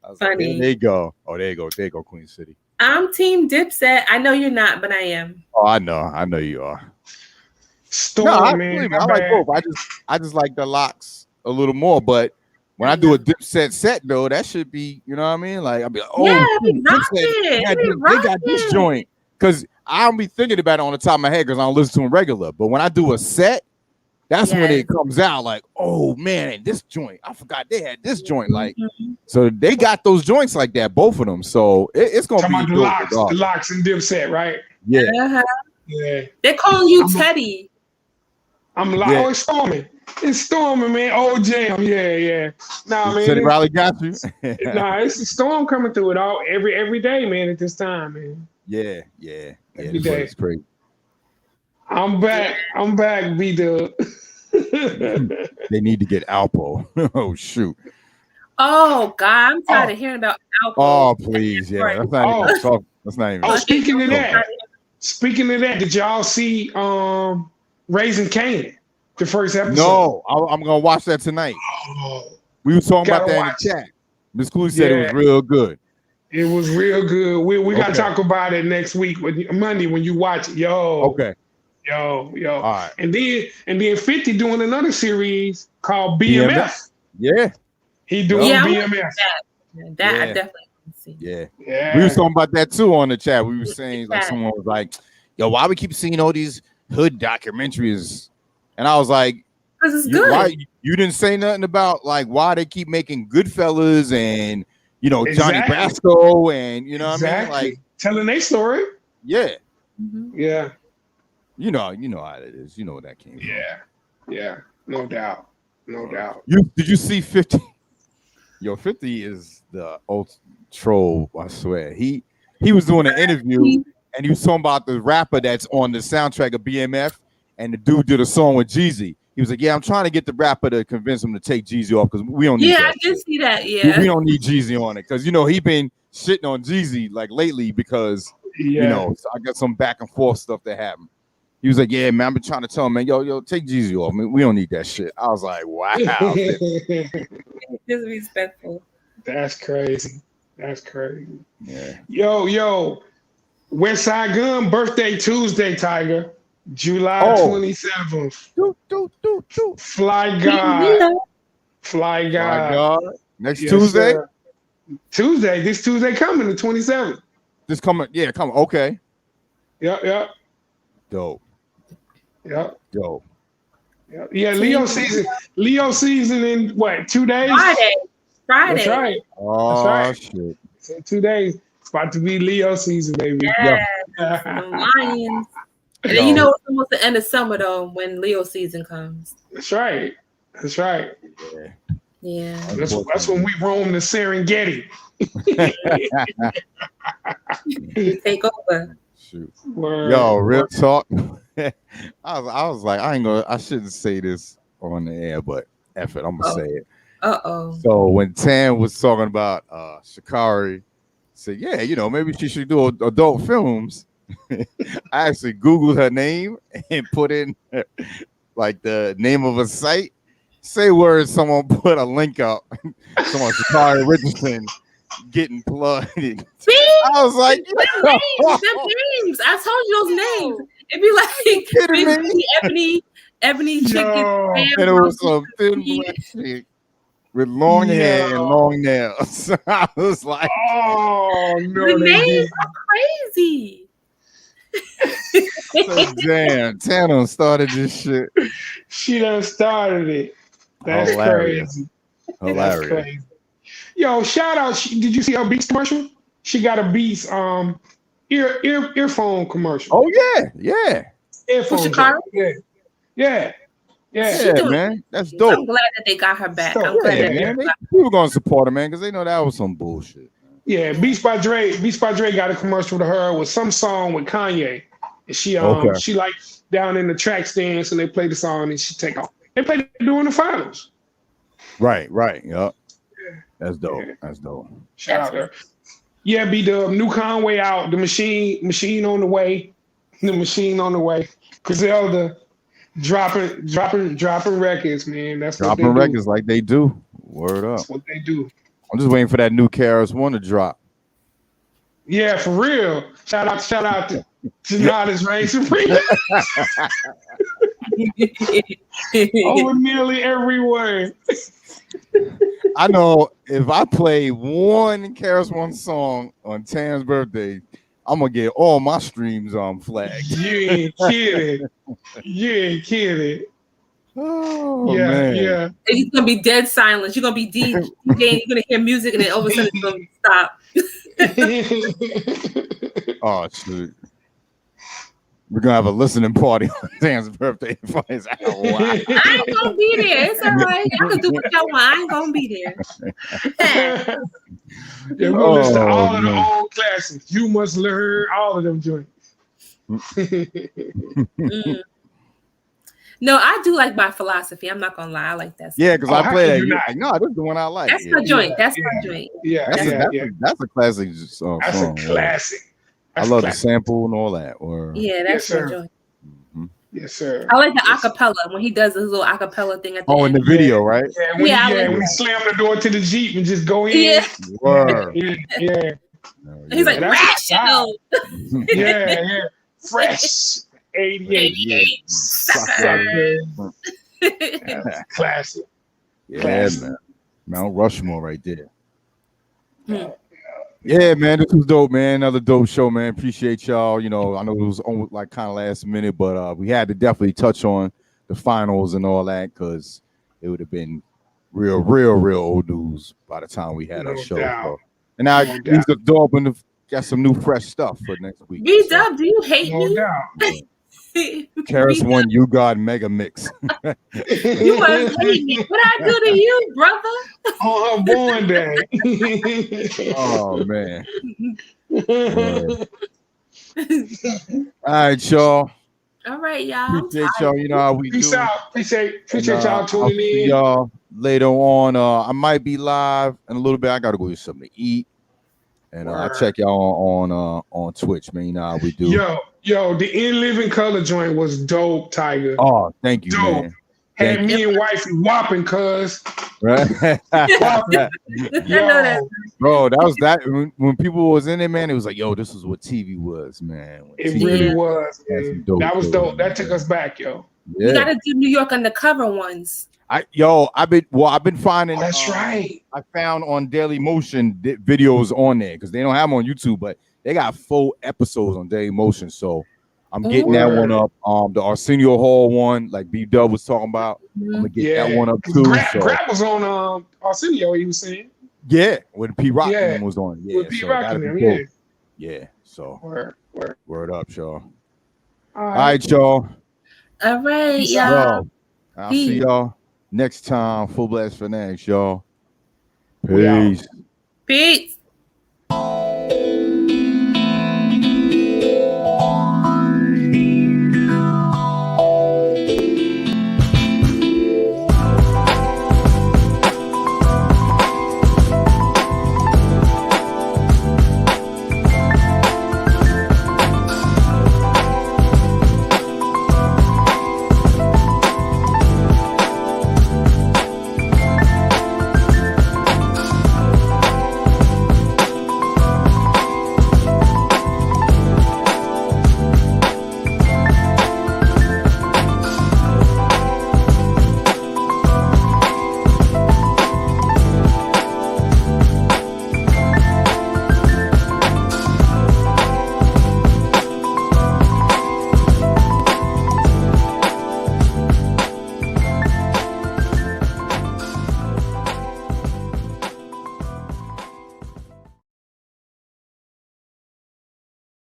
was Funny. Like, there you go. Oh, there you go. There you go, Queen City. I'm Team Dipset. I know you're not, but I am. Oh, I know you are. Storm, man. I like both. I just like the Locks a little more, but when I do a Dipset set though, that should be, you know what I mean? Like I'll be like, oh, yeah, they got this joint. Because I don't be thinking about it on the top of my head because I don't listen to them regular. But when I do a set, that's when it comes out like, oh man, this joint. I forgot they had this joint. Like, so they got those joints like that, both of them. So it's gonna be the Locks and Dipset, right? Yeah. Yeah. They're calling you Teddy. I'm like, oh, it's storming. It's storming, man. Oh, jam. Yeah. Nah, man. Teddy Riley got you. Nah, it's a storm coming through it all every day, man, at this time, man. Yeah. Every day. It's crazy. I'm back, B-Dub. They need to get Alpo. Oh, shoot. Oh, God. I'm tired of hearing about Alpo. Oh, please. Yeah. That's not even. Oh, speaking of that, did y'all see Raising Kanan, the first episode? No, I'm going to watch that tonight. Oh, we were talking about that in the chat. Miss Cooley said it was real good. It was real good. We got to talk about it next week, Monday when you watch it. Okay. All right. And then 50 doing another series called BMF. Yeah. He doing BMF. That I definitely see. Yeah. We were talking about that too on the chat. We were saying like someone was like, yo, why we keep seeing all these hood documentaries? And I was like, because it's good. Why you didn't say nothing about like why they keep making Goodfellas and Johnny Brasco and what I mean? Like telling their story. Yeah. Yeah. You know how it is. You know where that came from. Yeah. No doubt. Did you see 50? Yo, 50 is the old troll, I swear. He was doing an interview and he was talking about the rapper that's on the soundtrack of BMF, and the dude did a song with Jeezy. He was like, yeah, I'm trying to get the rapper to convince him to take Jeezy off because we don't need that. I did see that, yeah. We don't need Jeezy on it because, he been shitting on Jeezy like lately because, so I got some back and forth stuff that happened. He was like, yeah, man, I've been trying to tell him, man, yo, take Jeezy off. Man, we don't need that shit. I was like, wow. Disrespectful. That's crazy. Yeah. Yo, West Side Gun birthday Tuesday, Tiger. July 27th. Fly God. Next Tuesday? Tuesday. This Tuesday coming, the 27th. This coming, coming. Okay. Yep. Dope. Yep. Dope. Yep. Yeah, Leo season in what, 2 days? Friday. That's right. Oh, that's right. Shit. So 2 days. It's about to be Leo season, baby. Yeah. Lions. And then it's almost the end of summer though when Leo season comes. That's right. Yeah. That's when we roam the Serengeti. Take over. Shoot. Yo, real talk. I was like, I shouldn't say this on the air, but F it, I'm gonna say it. So when Tan was talking about Sha'Carri, said, yeah, maybe she should do adult films. I actually Googled her name and put in like the name of a site. Say word, someone put a link up. Someone Sha'Carri Richardson getting plugged. See? I was like, them names. I told you those names. It'd be like Ebony chicken. And it was some thin black chick with long hair and long nails. I was like, oh no, the names are crazy. So, damn, Tana started this shit. She done started it. That's Hilarious. crazy. Hilarious. That's crazy. Yo, shout out. Did you see her Beats commercial? She got a Beats earphone commercial. Oh yeah. Earphone. Shakira? Yeah. Yeah, man. That's dope. I'm glad that they got her back. I'm So, glad Yeah, that man. People gonna support her, man, because they know that was some bullshit. Yeah, Beats by Dre got a commercial to her with some song with Kanye. And she like down in the track stands and they play the song and she take off. They played it during the finals. Right. Yup. That's dope. That's dope. Shout out there. Yeah, B-Dub, new Conway out. The machine on the way. The machine on the way. Griselda dropping records, man. That's dropping what they records do. like they do. Word up. That's what they do. I'm just waiting for that new KRS-One to drop. Yeah, for real. Shout out to Janata's Reign Supreme. Over nearly every word. I know if I play one KRS-One song on Tam's birthday, I'm gonna get all my streams flagged. You ain't kidding. Oh Yeah, man. yeah. It's gonna be dead silence. You're gonna be DJing, you're gonna hear music, and then all of a sudden it's gonna stop. Oh shoot. We're gonna have a listening party on Sam's birthday. Wow. I ain't gonna be there. It's all right. I can do what y'all want. I ain't gonna be there. Yeah, we're gonna listen to all of the old classics. You Must Learn, all of them joints. No, I do like my philosophy. I'm not gonna lie. I like that. Yeah, because I play that. Not? Like, no, this is the one I like. That's my joint. That's my joint. Yeah, That's a classic song. That's a classic. I love the sample and all that. Or Yeah, that's Yes, my sir. joint. Yes, sir. I like the acapella when he does his little acapella thing at the in end. the video, right? Yeah, when, Yeah, I like when he slam the door to the Jeep and just go in. Yeah. Word. Yeah. He's like That's rational. Yeah. Fresh. 88. Sucker. Classic. Yeah, Classic. man. Mount Rushmore right there. Hmm. Yeah, man, this was dope, man. Another dope show, man. Appreciate y'all. You know, I know it was on like kind of last minute, but we had to definitely touch on the finals and all that because it would have been real old news by the time we had our show. So. And now he's the dope and got some new fresh stuff for next week. B-Dub, do you hate No me? doubt. KRS-One, You God Mega Mix. You must hate me. What I do to you, brother? On her born day. Oh man. All right, y'all. All right, y'all. Appreciate y'all. You know how we Peace do. out. Appreciate And, y'all I'll tuning see in. y'all later on. I might be live in a little bit. I gotta go get something to eat. And I'll check y'all on Twitch, man. You know how we do. Yo, the In Living Color joint was dope, Tiger. Oh, thank you, Dope. man. Had me and wifey whopping, cuz. Right? Whopping. Yo, Bro, that was that when people was in it, man, it was like, yo, this is what TV was, man. When it TV really was. had Man. some dope That was shit, dope. man. That took us back, yo. Yeah. You gotta do New York Undercover ones. I've been finding. That's right. I found on Daily Motion videos on there because they don't have them on YouTube, but they got full episodes on Daily Motion. So I'm getting that one up. The Arsenio Hall one, like B-Dub was talking about. I'm gonna get that one up too. Grab was on Arsenio, he was saying. Yeah, when P Rock was on. Yeah, with P Rock and them, yeah. So word up, y'all. All right, y'all. All right, Peace y'all. I'll see y'all next time. Fullblast Fanatics, y'all. We out. Peace. Peace.